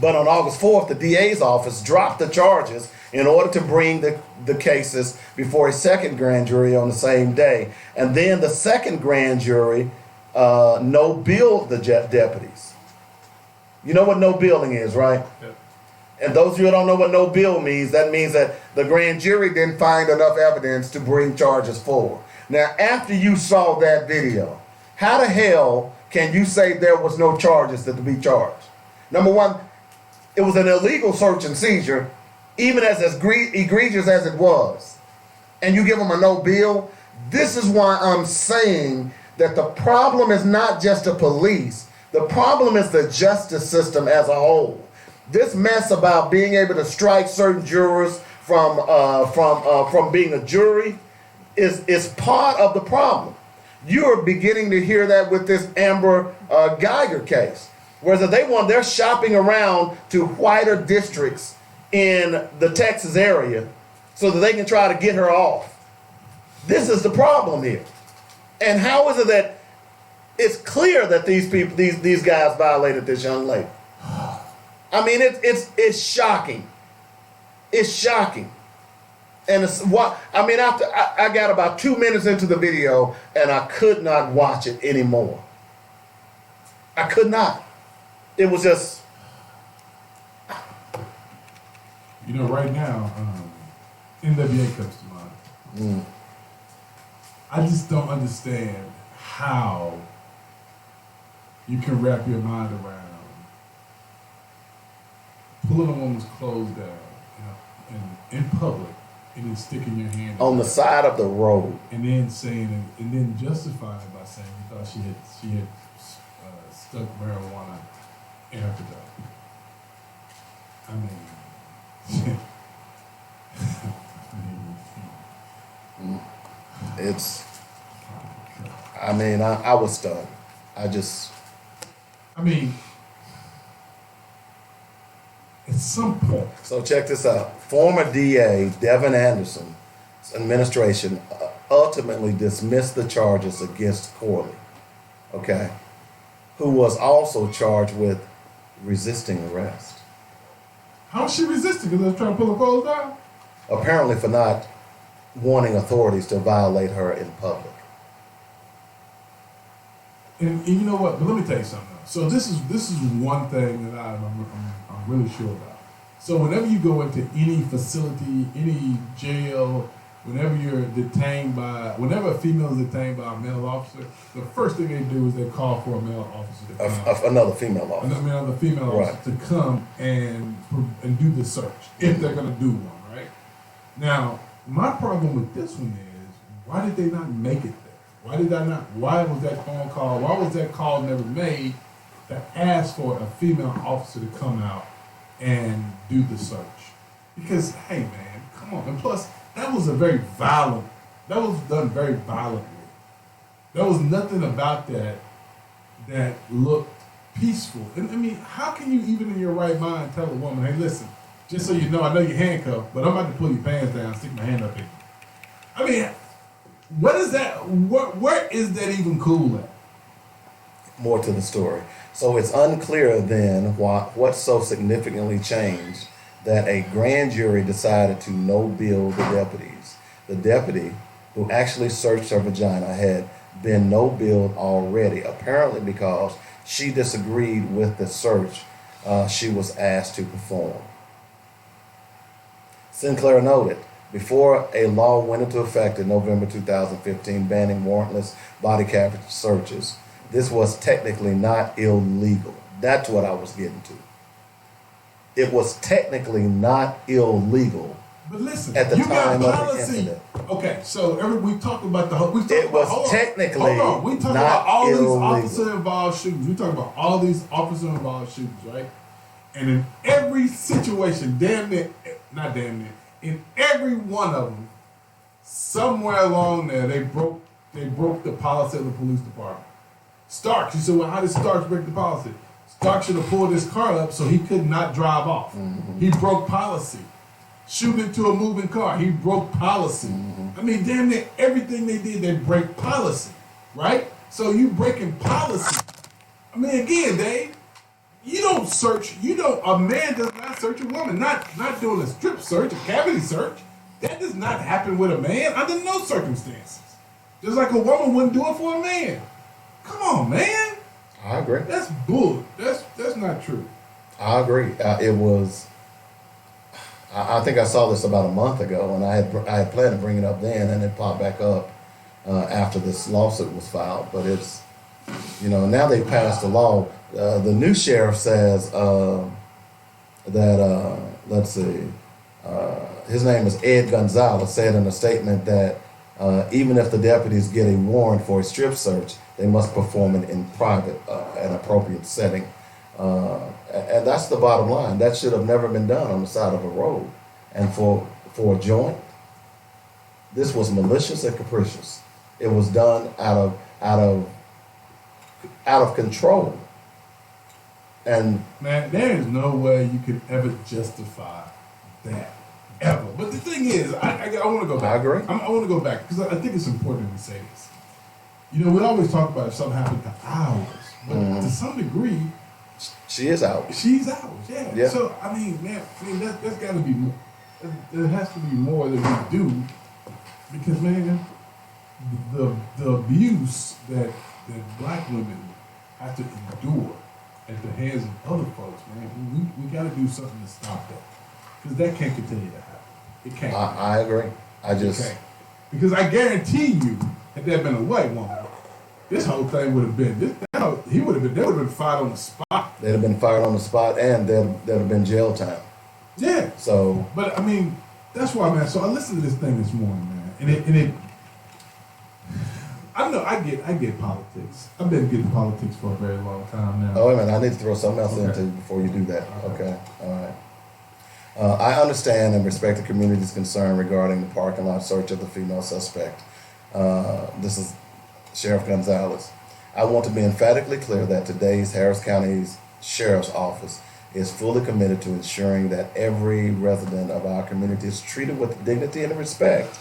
but on August 4th, the DA's office dropped the charges in order to bring the cases before a second grand jury on the same day. And then the second grand jury no-billed the deputies. You know what no-billing is, right? Yeah. And those of you who don't know what no-bill means, that means that the grand jury didn't find enough evidence to bring charges forward. Now, after you saw that video, how the hell can you say there was no charges to be charged? Number one, it was an illegal search and seizure, even as egregious as it was. And you give them a no bill. This is why I'm saying that the problem is not just the police. The problem is the justice system as a whole. This mess about being able to strike certain jurors from being a jury is part of the problem. You're beginning to hear that with this Amber Geiger case, whereas they're shopping around to whiter districts in the Texas area so that they can try to get her off. This is the problem here. And how is it that it's clear that these people, these guys violated this young lady? I mean, it's shocking. It's shocking. And it's what I mean. After I got about 2 minutes into the video, and I could not watch it anymore. I could not. It was just. You know, right now, NWA comes to mind. I just don't understand how you can wrap your mind around pulling a woman's clothes down, in public, and then sticking your hand On the side of the road. and then saying and then justifying it by saying you thought she had stuck marijuana in her vagina. I mean, It's. I mean, I was stunned. I mean, at some point, So check this out. Former DA Devin Anderson's administration ultimately dismissed the charges against Corley, okay, who was also charged with resisting arrest. How was she resisting? Because they was trying to pull her clothes down? Apparently for not wanting authorities to violate her in public. And you know what? But let me tell you something else. So this is one thing that I'm really sure about. So whenever you go into any facility, any jail, whenever a female is detained by a male officer, the first thing they do is they call for a male officer to come. Another female officer. Another female officer to come and do the search, if they're going to do one, right? Now, my problem with this one is, why did they not make it there? Why was that phone call, why was that call never made to ask for a female officer to come out and do the search? Because, hey man, come on. And plus, that was done very violently. There was nothing about that looked peaceful. And I mean, how can you even in your right mind tell a woman, hey listen, just so you know, I know you're handcuffed, but I'm about to pull your pants down, stick my hand up in you. I mean, what is that? Where is that even cool at? More to the story. So it's unclear then what so significantly changed that a grand jury decided to no-bill the deputies. The deputy who actually searched her vagina had been no-billed already, apparently because she disagreed with the search she was asked to perform. Sinclair noted, before a law went into effect in November 2015 banning warrantless body cavity searches, this was technically not illegal. That's what I was getting to. It was technically not illegal. But listen, at the you time got of the policy. incident. Okay, so we talked about the whole. It was technically we talked not about all illegal. these officer-involved shootings. We talked about all these officer-involved shootings, right? And in every situation, in every one of them, somewhere along there, they broke the policy of the police department. Starks, you said, well, how did Starks break the policy? Starks should have pulled his car up so he could not drive off. Mm-hmm. He broke policy. Shooting into a moving car, he broke policy. Mm-hmm. I mean, damn near everything they did, they break policy, right? So you breaking policy. I mean, again, Dave, a man does not search a woman, not doing a strip search, a cavity search. That does not happen with a man under no circumstances. Just like a woman wouldn't do it for a man. Come on, man. I agree. That's bull. That's not true. I agree. It was. I think I saw this about a month ago, and I had planned to bring it up then, and it popped back up after this lawsuit was filed. But it's, now they passed a law. The new sheriff says that let's see, his name is Ed Gonzalez, said in a statement that even if the deputies get a warrant for a strip search, they must perform it in private, an appropriate setting. And that's the bottom line. That should have never been done on the side of a road. And for a joint, this was malicious and capricious. It was done out of control. And man, there is no way you could ever justify that ever. But the thing is, I want to go back. I agree. I want to go back because I think it's important to say this. We always talk about if something happened to ours, but to some degree, she is out. She's out. Yeah. So I mean, that's got to be more. There has to be more that we do because, man, the abuse that black women have to endure at the hands of other folks, man, we got to do something to stop that because that can't continue to happen. It can't. I agree. Because I guarantee you, had there been a white woman, this whole thing would have been. They would have been fired on the spot. They'd have been fired on the spot, and there'd have been jail time. Yeah. So, but I mean, that's why, man. So I listened to this thing this morning, man, and it. I know I get politics. I've been getting politics for a very long time now. Oh, wait a minute. I need to throw something else into before you do that. Okay. All right. I understand and respect the community's concern regarding the parking lot search of the female suspect. This is Sheriff Gonzalez. I want to be emphatically clear that today's Harris County's Sheriff's Office is fully committed to ensuring that every resident of our community is treated with dignity and respect.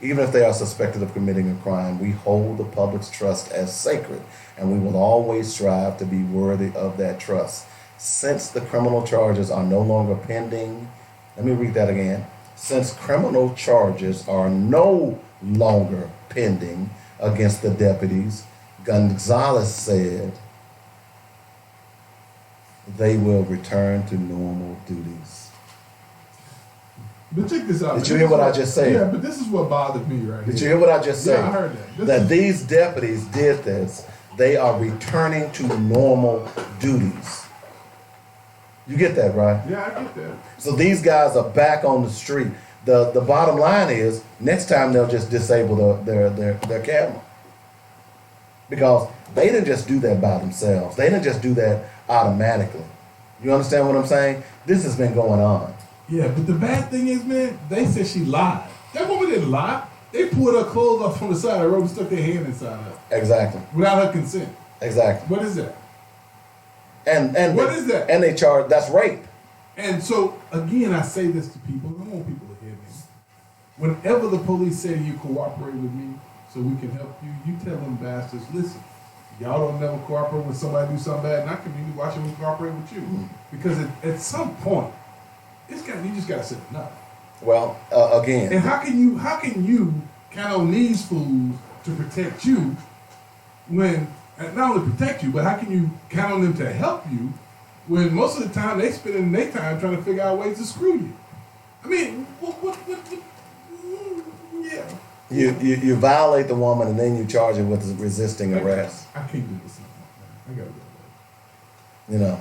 Even if they are suspected of committing a crime, we hold the public's trust as sacred, and we will always strive to be worthy of that trust. since the criminal charges are no longer pending. Let me read that again. Since criminal charges are no longer pending against the deputies, Gonzalez said they will return to normal duties. But check this out. Did you hear what I just said? Yeah, but this is what bothered me right here. Did you hear what I just said? Yeah, I heard that. That these deputies did this. They are returning to normal duties. You get that, right? Yeah, I get that. So these guys are back on the street. The bottom line is, next time they'll just disable their camera. Because they didn't just do that by themselves. They didn't just do that automatically. You understand what I'm saying? This has been going on. Yeah, but the bad thing is, man, they said she lied. That woman didn't lie. They pulled her clothes off from the side of the road and stuck their hand inside her. Exactly. Without her consent. Exactly. What is that? And what is that? And they charge, that's rape. And so, again, I say this to people. I want people to hear me. Whenever the police say you cooperate with me so we can help you, you tell them bastards, listen, y'all don't never cooperate when somebody do something bad in our community, why should we cooperate with you? Because at some point, you just got to say enough. Well, again. And how can you count on these fools to protect you when, and not only protect you, but how can you count on them to help you when most of the time they spend their time trying to figure out ways to screw you? I mean, yeah. You violate the woman and then you charge her with resisting arrest. I can't do this anymore, man. I gotta go. You know.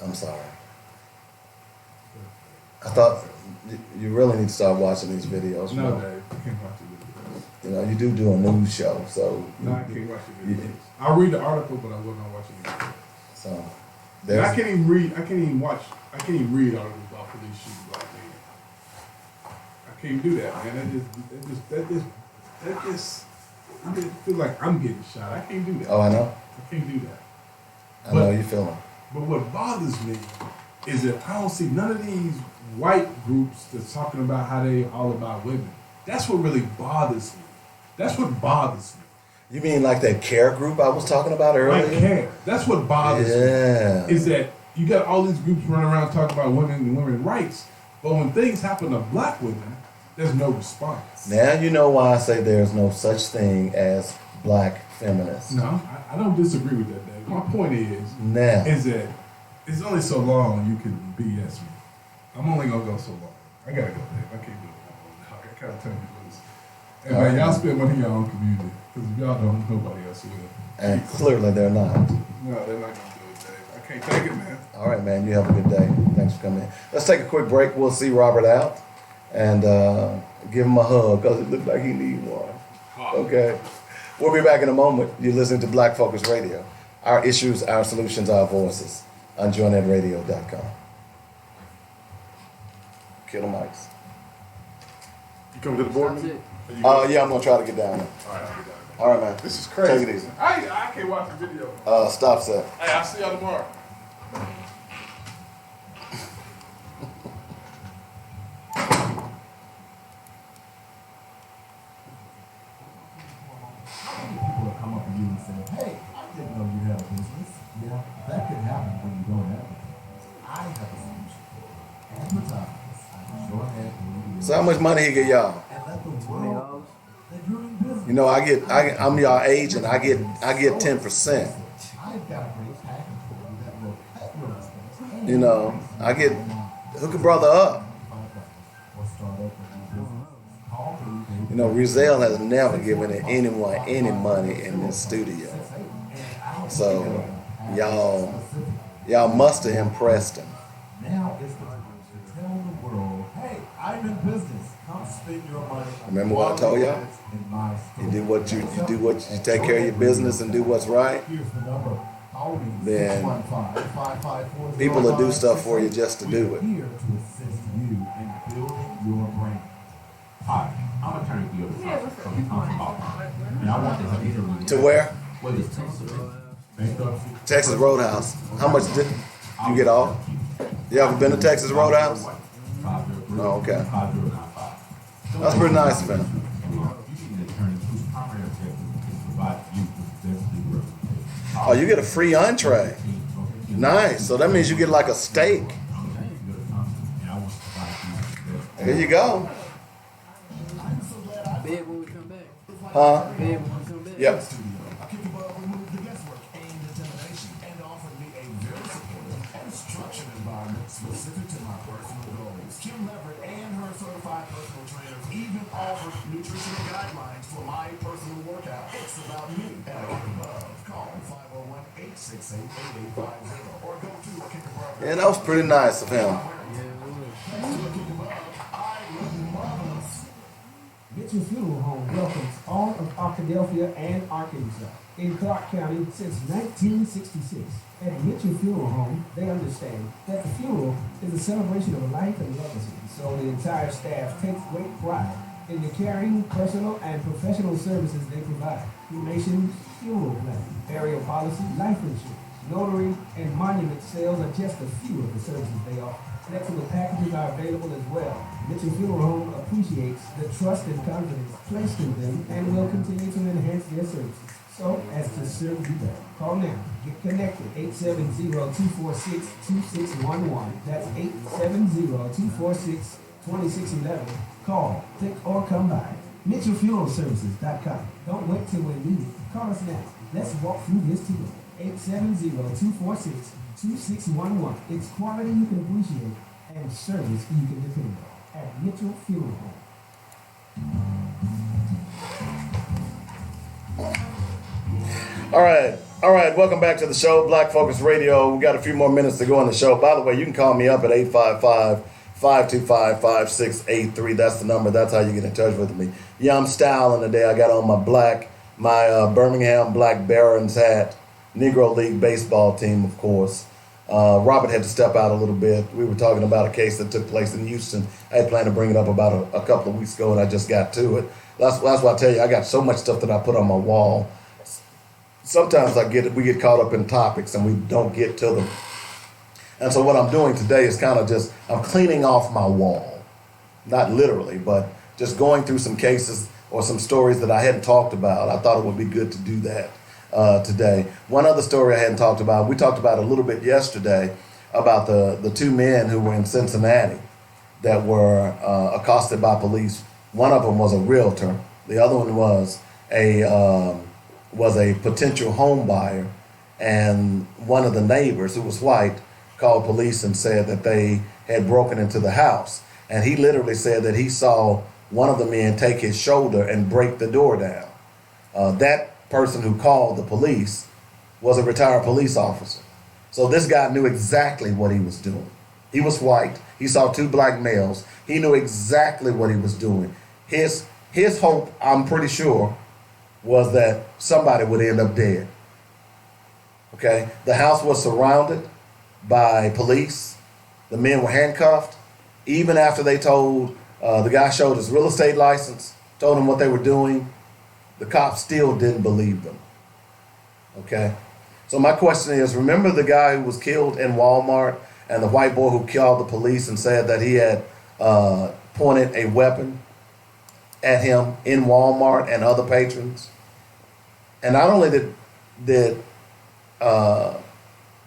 I'm sorry. I thought you really need to start watching these videos. No, man. Dave, I can't watch the videos. You know, you do a news show, so. No, I can't watch the videos. I'll read the article, but I will not watch the videos. So. And I can't even read articles about police shooting black men. I can't do that, man. That just I feel like I'm getting shot. I can't do that. Oh, I know. I can't do that. I know you feeling. But what bothers me is that I don't see none of these white groups that's talking about how they all about women. That's what really bothers me. That's what bothers me. You mean like that care group I was talking about earlier? Like care. That's what bothers me. Is that you got all these groups running around talking about women and women's rights, but when things happen to black women, there's no response. Now you know why I say there's no such thing as black feminists. No, I don't disagree with that, Dave. My point is that it's only so long you can BS me. I'm only gonna go so long. I gotta go, Dave. I can't do it. I gotta tell you this. And man, y'all spend money in your own community. Because if y'all don't, nobody else will. And clearly they're not. No, they're not gonna do it, Dave. I can't take it, man. All right, man. You have a good day. Thanks for coming in. Let's take a quick break. We'll see Robert out and give him a hug because it looks like he needs one. Okay. We'll be back in a moment. You're listening to Black Focus Radio. Our issues, our solutions, our voices on joinnetradio.com. Kill the mics. You coming to the board meeting? Yeah, I'm going to try to get down there. All right, I'll get down there. All right, man. This is crazy. Take it easy. I can't watch the video. Stop set. Hey, I'll see y'all tomorrow. People will come up to you and say, hey, I didn't know you had a business. Yeah, that could happen when you don't advertise. I have a solution for it. Advertise. I sure have. So how much money he get y'all? And let the world that you're in business. You know, I'm y'all agent. I get 10%. I've got a great package for you that will cut your expenses. You know, I get hook a brother up. You know, Rizal has never given anyone any money in this studio. So y'all must have impressed him. Now is the time to tell the world, hey, I'm in business. Come spend your money. Remember what I told y'all? You do what you take care of your business and do what's right. Here's the number. Then people will do stuff for you just to do it. Here to assist you in building your brand. Hi, I'm attorney Theo from the Thompson Law Firm, and I want to have interview. To where? What is bankruptcy? Texas Roadhouse. How much did you get off? You ever been to Texas Roadhouse? Oh, okay. That's pretty nice, man. Oh, you get a free entree. Nice. So that means you get like a steak. There you go. Bed when we come back. Huh? Bed when we come back. Yep. I kicked above, removed the guesswork and intimidation, and offered me a very supportive and structured environment specific to my personal goals. Kim Leverett and her certified personal trainers even offered nutritional guidelines for my personal workout. It's about me. And I kick above. Call 501-868-8850 or go to kickabove. Yeah, that was pretty nice of him. Mitchell Funeral Home welcomes all of Arkadelphia and Arkansas in Clark County since 1966. At Mitchell Funeral Home, they understand that the funeral is a celebration of life and legacy, so the entire staff takes great pride in the caring, personal, and professional services they provide. Cremation, funeral planning, burial policy, life insurance, notary, and monument sales are just a few of the services they offer. Flexible packages are available as well. Mitchell Funeral Home appreciates the trust and confidence placed in them and will continue to enhance their services so as to serve you better. Call now. Get connected. 870-246-2611. That's 870-246-2611. Call, click, or come by. MitchellFuneralServices.com. Don't wait till we're needed. Call us now. Let's walk through this together. 870-246-2611. It's quality you can appreciate and service you can depend on at Mitchell Funeral Home. All right. Welcome back to the show, Black Focus Radio. We got a few more minutes to go on the show. By the way, you can call me up at 855-525-5683. That's the number. That's how you get in touch with me. Yeah, I'm styling today. I got on my Birmingham Black Barons hat, Negro League baseball team, of course. Robert had to step out a little bit. We were talking about a case that took place in Houston. I had planned to bring it up about a couple of weeks ago, and I just got to it. That's why I tell you, I got so much stuff that I put on my wall. Sometimes we get caught up in topics and we don't get to them. And so what I'm doing today is kind of I'm cleaning off my wall. Not literally, but just going through some cases or some stories that I hadn't talked about. I thought it would be good to do that today. One other story I hadn't talked about, we talked about a little bit yesterday about the two men who were in Cincinnati that were accosted by police. One of them was a realtor. The other one was a potential home buyer, and one of the neighbors, who was white, called police and said that they had broken into the house. And he literally said that he saw one of the men take his shoulder and break the door down. That person who called the police was a retired police officer. So this guy knew exactly what he was doing. He was white. He saw two black males. He knew exactly what he was doing. His hope, I'm pretty sure, was that somebody would end up dead. Okay? The house was surrounded by police. The men were handcuffed. Even after they told, the guy showed his real estate license, told him what they were doing, the cops still didn't believe them. Okay? So my question is, remember the guy who was killed in Walmart and the white boy who called the police and said that he had pointed a weapon at him in Walmart and other patrons? And not only did the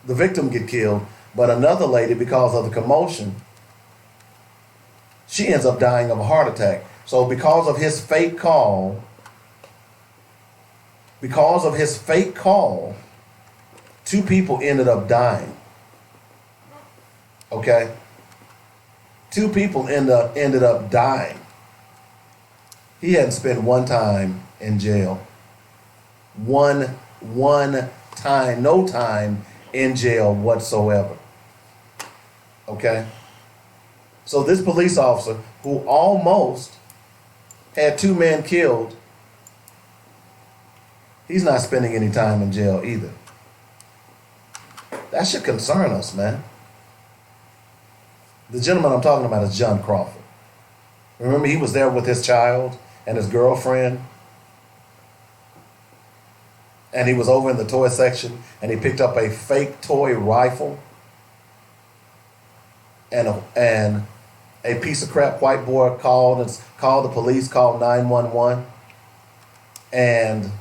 victim get killed, but another lady, because of the commotion, she ends up dying of a heart attack. So because of his fake call, two people ended up dying. Okay? Two people ended up dying. He hadn't spent one time in jail. One time, no time in jail whatsoever. Okay? So this police officer, who almost had two men killed, he's not spending any time in jail either. That should concern us, man. The gentleman I'm talking about is John Crawford. Remember, he was there with his child and his girlfriend. And he was over in the toy section and he picked up a fake toy rifle and a piece of crap white boy called the police, called 911. And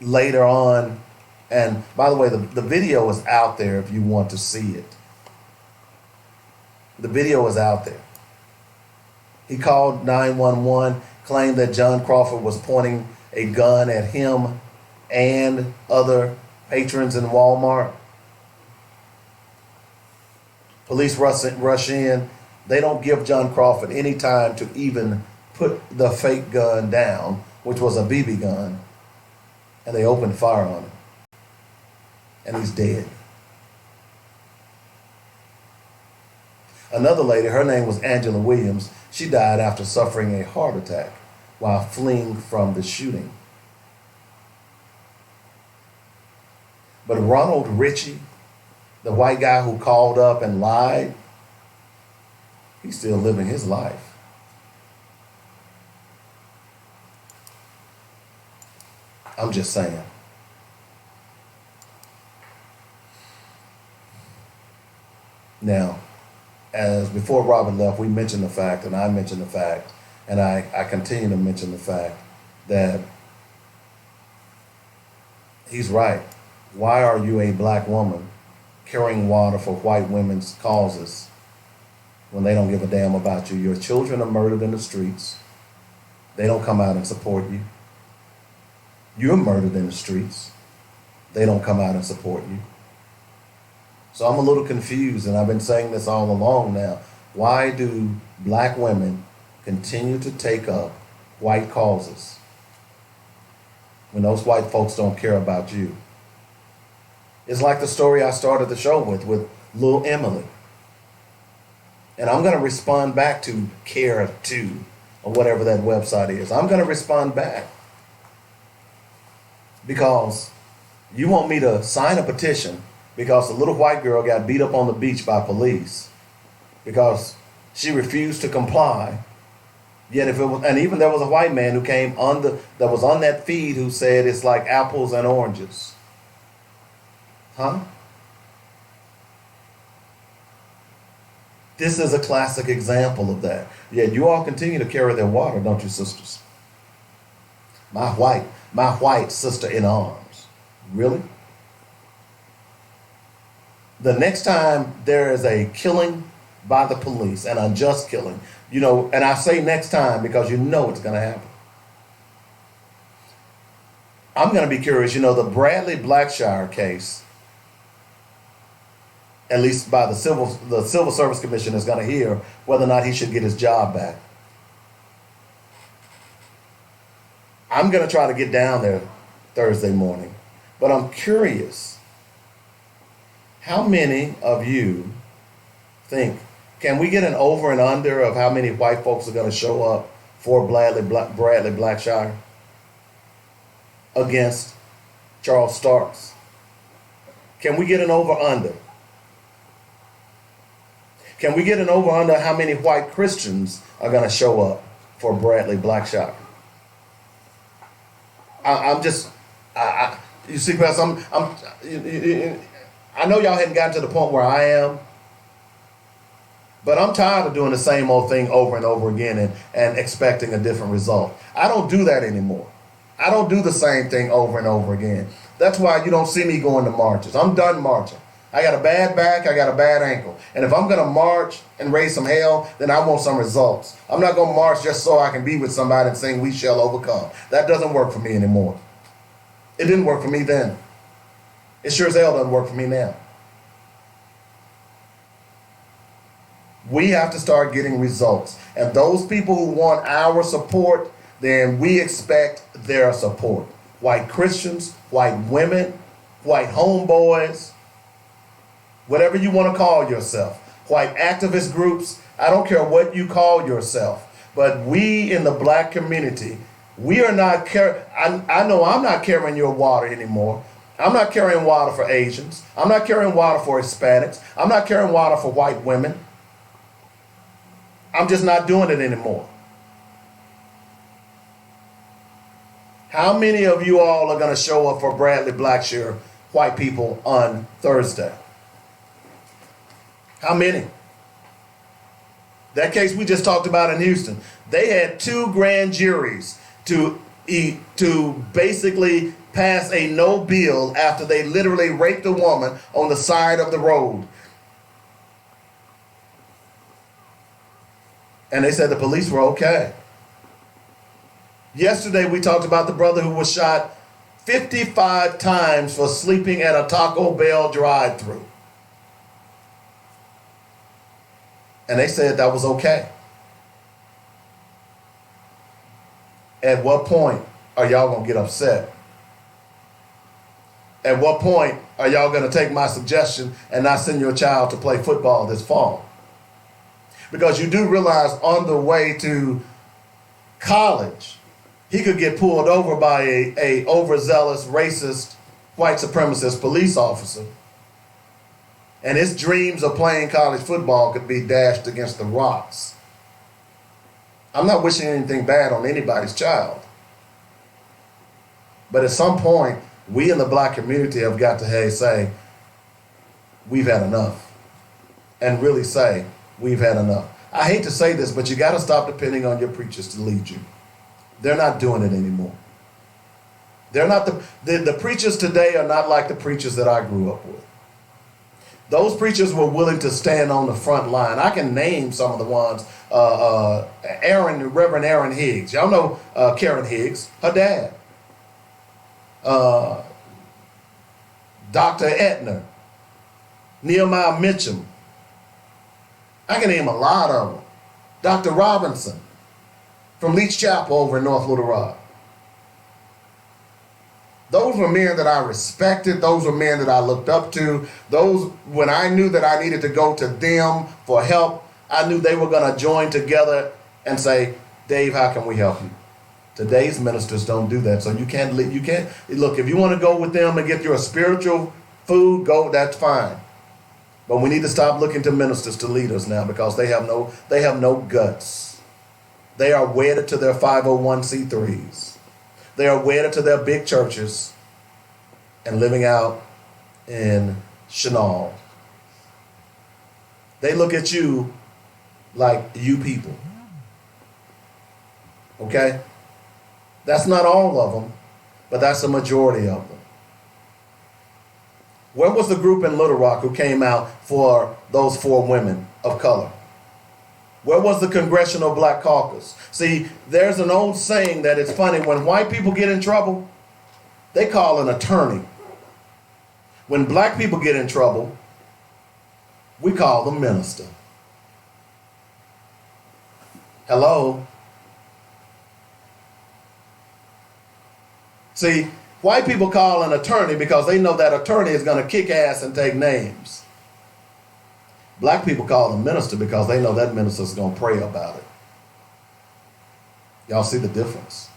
later on, And by the way, the video is out there if you want to see it. The video is out there. He called 911, claimed that John Crawford was pointing a gun at him and other patrons in Walmart. Police rush in. They don't give John Crawford any time to even put the fake gun down, which was a BB gun, and they opened fire on him. And he's dead. Another lady, her name was Angela Williams. She died after suffering a heart attack while fleeing from the shooting. But Ronald Ritchie, the white guy who called up and lied, he's still living his life. I'm just saying. Now, as before Robert left, we mentioned the fact, and I mentioned the fact, and I continue to mention the fact that he's right. Why are you a black woman carrying water for white women's causes when they don't give a damn about you? Your children are murdered in the streets. They don't come out and support you. You're murdered in the streets. They don't come out and support you. So I'm a little confused, and I've been saying this all along now. Why do black women continue to take up white causes when those white folks don't care about you? It's like the story I started the show with Lil Emily. And I'm going to respond back to Care To, or whatever that website is. I'm going to respond back. Because you want me to sign a petition because the little white girl got beat up on the beach by police because she refused to comply. Yet if it was, and even there was a white man who came that was on that feed who said it's like apples and oranges. Huh? This is a classic example of that. Yet you all continue to carry their water, don't you, sisters? My white sister in arms. Really? The next time there is a killing by the police, an unjust killing, and I say next time because you know it's going to happen. I'm going to be curious, the Bradley Blackshire case, at least by the Civil Service Commission is going to hear whether or not he should get his job back. I'm going to try to get down there Thursday morning, but I'm curious, how many of you think, can we get an over and under of how many white folks are going to show up for Bradley Blackshire against Charles Starks? Can we get an over under? Can we get an over under how many white Christians are going to show up for Bradley Blackshire? You see, Pastor, I know y'all hadn't gotten to the point where I am, but I'm tired of doing the same old thing over and over again and expecting a different result. I don't do that anymore. I don't do the same thing over and over again. That's why you don't see me going to marches. I'm done marching. I got a bad back, I got a bad ankle. And if I'm going to march and raise some hell, then I want some results. I'm not going to march just so I can be with somebody and sing "We Shall Overcome." That doesn't work for me anymore. It didn't work for me then. It sure as hell doesn't work for me now. We have to start getting results. And those people who want our support, then we expect their support. White Christians, white women, white homeboys, whatever you want to call yourself, white activist groups, I don't care what you call yourself, but we in the black community, we are not I know I'm not carrying your water anymore. I'm not carrying water for Asians. I'm not carrying water for Hispanics. I'm not carrying water for white women. I'm just not doing it anymore. How many of you all are going to show up for Bradley Blackshire white people on Thursday? How many? That case we just talked about in Houston. They had 2 grand juries to to basically pass a no bill after they literally raped a woman on the side of the road. And they said the police were okay. Yesterday we talked about the brother who was shot 55 times for sleeping at a Taco Bell drive-thru. And they said that was okay. At what point are y'all going to get upset? At what point are y'all going to take my suggestion and not send your child to play football this fall? Because you do realize on the way to college, he could get pulled over by a overzealous, racist, white supremacist police officer. And his dreams of playing college football could be dashed against the rocks. I'm not wishing anything bad on anybody's child. But at some point, we in the black community have got to say, we've had enough. And really say, we've had enough. I hate to say this, but you got to stop depending on your preachers to lead you. They're not doing it anymore. They're not the preachers today are not like the preachers that I grew up with. Those preachers were willing to stand on the front line. I can name some of the ones. Reverend Aaron Higgs. Y'all know Karen Higgs, her dad. Dr. Etner. Nehemiah Mitchum. I can name a lot of them. Dr. Robinson from Leach Chapel over in North Little Rock. Those were men that I respected. Those were men that I looked up to. Those, when I knew that I needed to go to them for help, I knew they were going to join together and say, Dave, how can we help you? Today's ministers don't do that. So you can't, look, if you want to go with them and get your spiritual food, go, that's fine. But we need to stop looking to ministers to lead us now because they have no guts. They are wedded to their 501c3s. They are wedded to their big churches and living out in Chenal. They look at you like you people. Okay? That's not all of them, but that's a majority of them. Where was the group in Little Rock who came out for those 4 women of color? Where was the Congressional Black Caucus? See, there's an old saying that it's funny. When white people get in trouble, they call an attorney. When black people get in trouble, we call the minister. Hello? See, white people call an attorney because they know that attorney is going to kick ass and take names. Black people call the minister because they know that minister is going to pray about it. Y'all see the difference?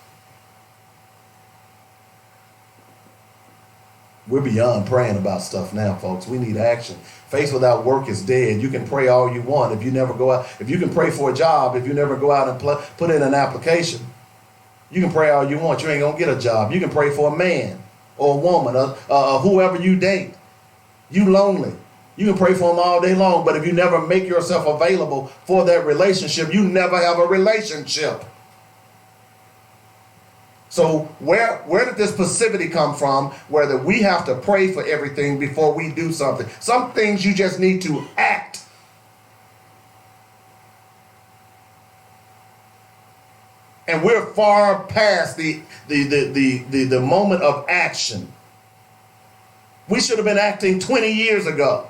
We're beyond praying about stuff now, folks. We need action. Faith without work is dead. You can pray all you want if you never go out. If you can pray for a job, if you never go out and put in an application, you can pray all you want. You ain't going to get a job. You can pray for a man or a woman or whoever you date. You lonely. You can pray for them all day long, but if you never make yourself available for that relationship, you never have a relationship. So where did this passivity come from, where that we have to pray for everything before we do something? Some things you just need to act. And we're far past the moment of action. We should have been acting 20 years ago.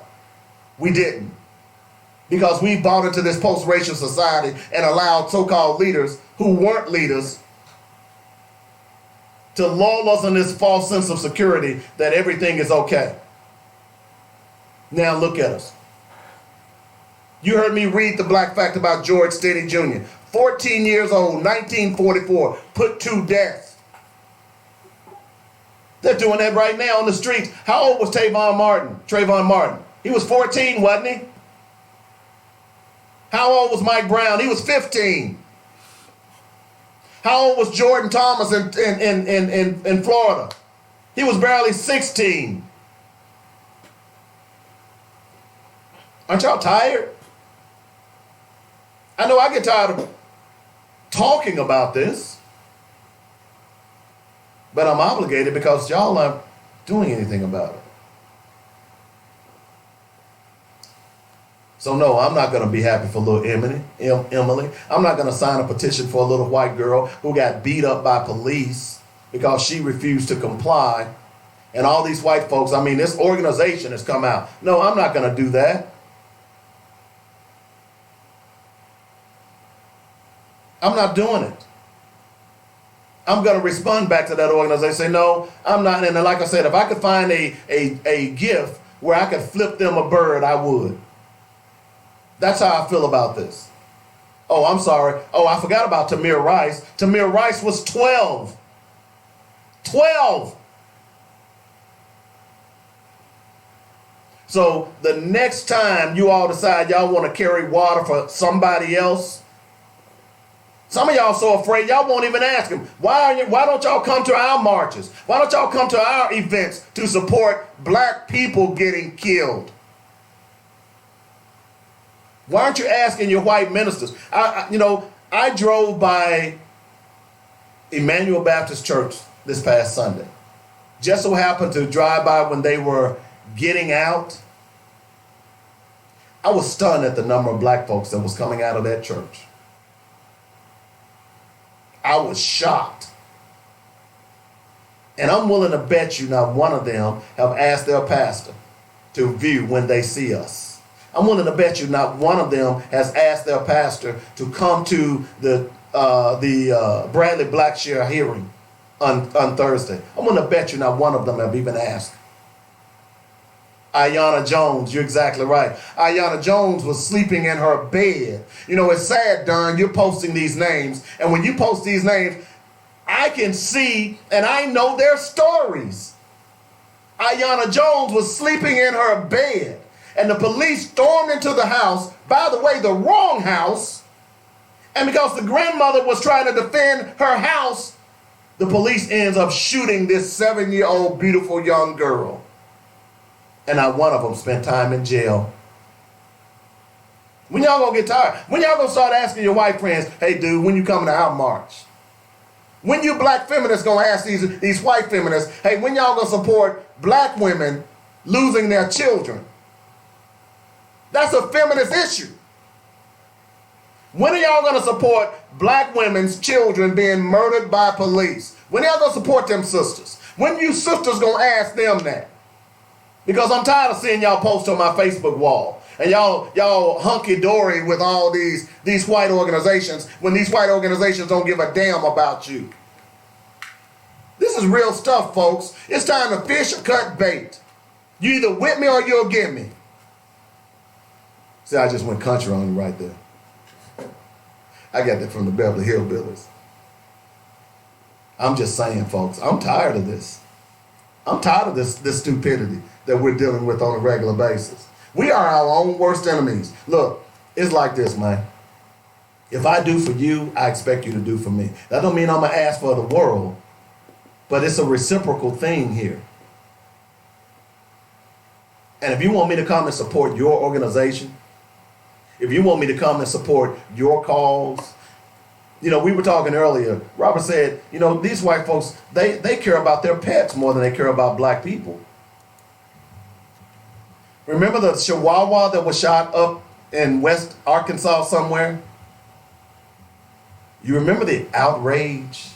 We didn't. Because we bought into this post-racial society and allowed so-called leaders who weren't leaders to lull us in this false sense of security that everything is okay. Now look at us. You heard me read the black fact about George Stinney Jr. 14 years old, 1944, put to death. They're doing that right now on the streets. How old was Trayvon Martin? He was 14, wasn't he? How old was Mike Brown? He was 15. How old was Jordan Thomas in Florida? He was barely 16. Aren't y'all tired? I know I get tired of talking about this. But I'm obligated because y'all aren't doing anything about it. So no, I'm not going to be happy for little Emily. I'm not going to sign a petition for a little white girl who got beat up by police because she refused to comply. And all these white folks, I mean, this organization has come out. No, I'm not going to do that. I'm not doing it. I'm going to respond back to that organization, say, no, I'm not. And like I said, if I could find a gift where I could flip them a bird, I would. That's how I feel about this. Oh, I'm sorry. Oh, I forgot about Tamir Rice. Tamir Rice was 12. 12. So the next time you all decide y'all want to carry water for somebody else, some of y'all so afraid y'all won't even ask them. Why don't y'all come to our marches? Why don't y'all come to our events to support black people getting killed? Why aren't you asking your white ministers? I drove by Emmanuel Baptist Church this past Sunday. Just so happened to drive by when they were getting out. I was stunned at the number of black folks that was coming out of that church. I was shocked. And I'm willing to bet you not one of them have asked their pastor to view when they see us. I'm willing to bet you not one of them has asked their pastor to come to the Bradley Blackshear hearing on Thursday. I'm willing to bet you not one of them have even asked. Aiyana Jones, you're exactly right. Aiyana Jones was sleeping in her bed. You know, it's sad, Don, you're posting these names. And when you post these names, I can see and I know their stories. Aiyana Jones was sleeping in her bed. And the police stormed into the house, by the way, the wrong house. And because the grandmother was trying to defend her house, the police ends up shooting this 7-year-old beautiful young girl. And not one of them spent time in jail. When y'all gonna get tired? When y'all gonna start asking your white friends, hey dude, when you coming to our march? When you black feminists gonna ask these white feminists, hey, when y'all gonna support black women losing their children? That's a feminist issue. When are y'all gonna support black women's children being murdered by police? When are y'all gonna support them sisters? When you sisters gonna ask them that? Because I'm tired of seeing y'all post on my Facebook wall. And y'all hunky-dory with all these white organizations when these white organizations don't give a damn about you. This is real stuff, folks. It's time to fish or cut bait. You either with me or you'll get me. See, I just went country on you right there. I got that from the Beverly Hillbillies. I'm just saying, folks, I'm tired of this. I'm tired of this stupidity that we're dealing with on a regular basis. We are our own worst enemies. Look, it's like this, man. If I do for you, I expect you to do for me. That don't mean I'm going to ask for the world, but it's a reciprocal thing here. And if you want me to come and support your organization, if you want me to come and support your cause, you know, we were talking earlier. Robert said, you know, these white folks, they care about their pets more than they care about black people. Remember the Chihuahua that was shot up in West Arkansas somewhere? You remember the outrage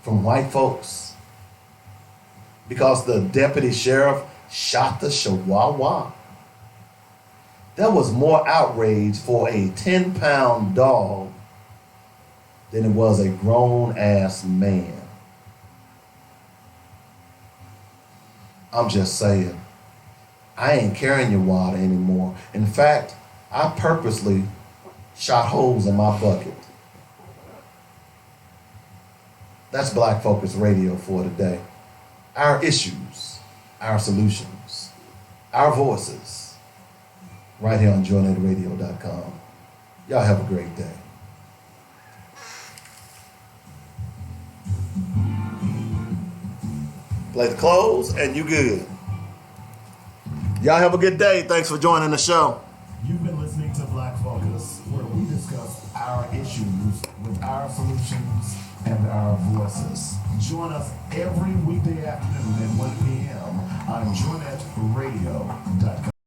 from white folks because the deputy sheriff shot the Chihuahua? There was more outrage for a 10-pound dog than it was a grown-ass man. I'm just saying, I ain't carrying your water anymore. In fact, I purposely shot holes in my bucket. That's Black Focus Radio for today. Our issues, our solutions, our voices, right here on joynetradio.com. Y'all have a great day. Play the close and you good. Y'all have a good day. Thanks for joining the show. You've been listening to Black Focus, where we discuss our issues with our solutions and our voices. Join us every weekday afternoon at 1 p.m. on JoinetRadio.com.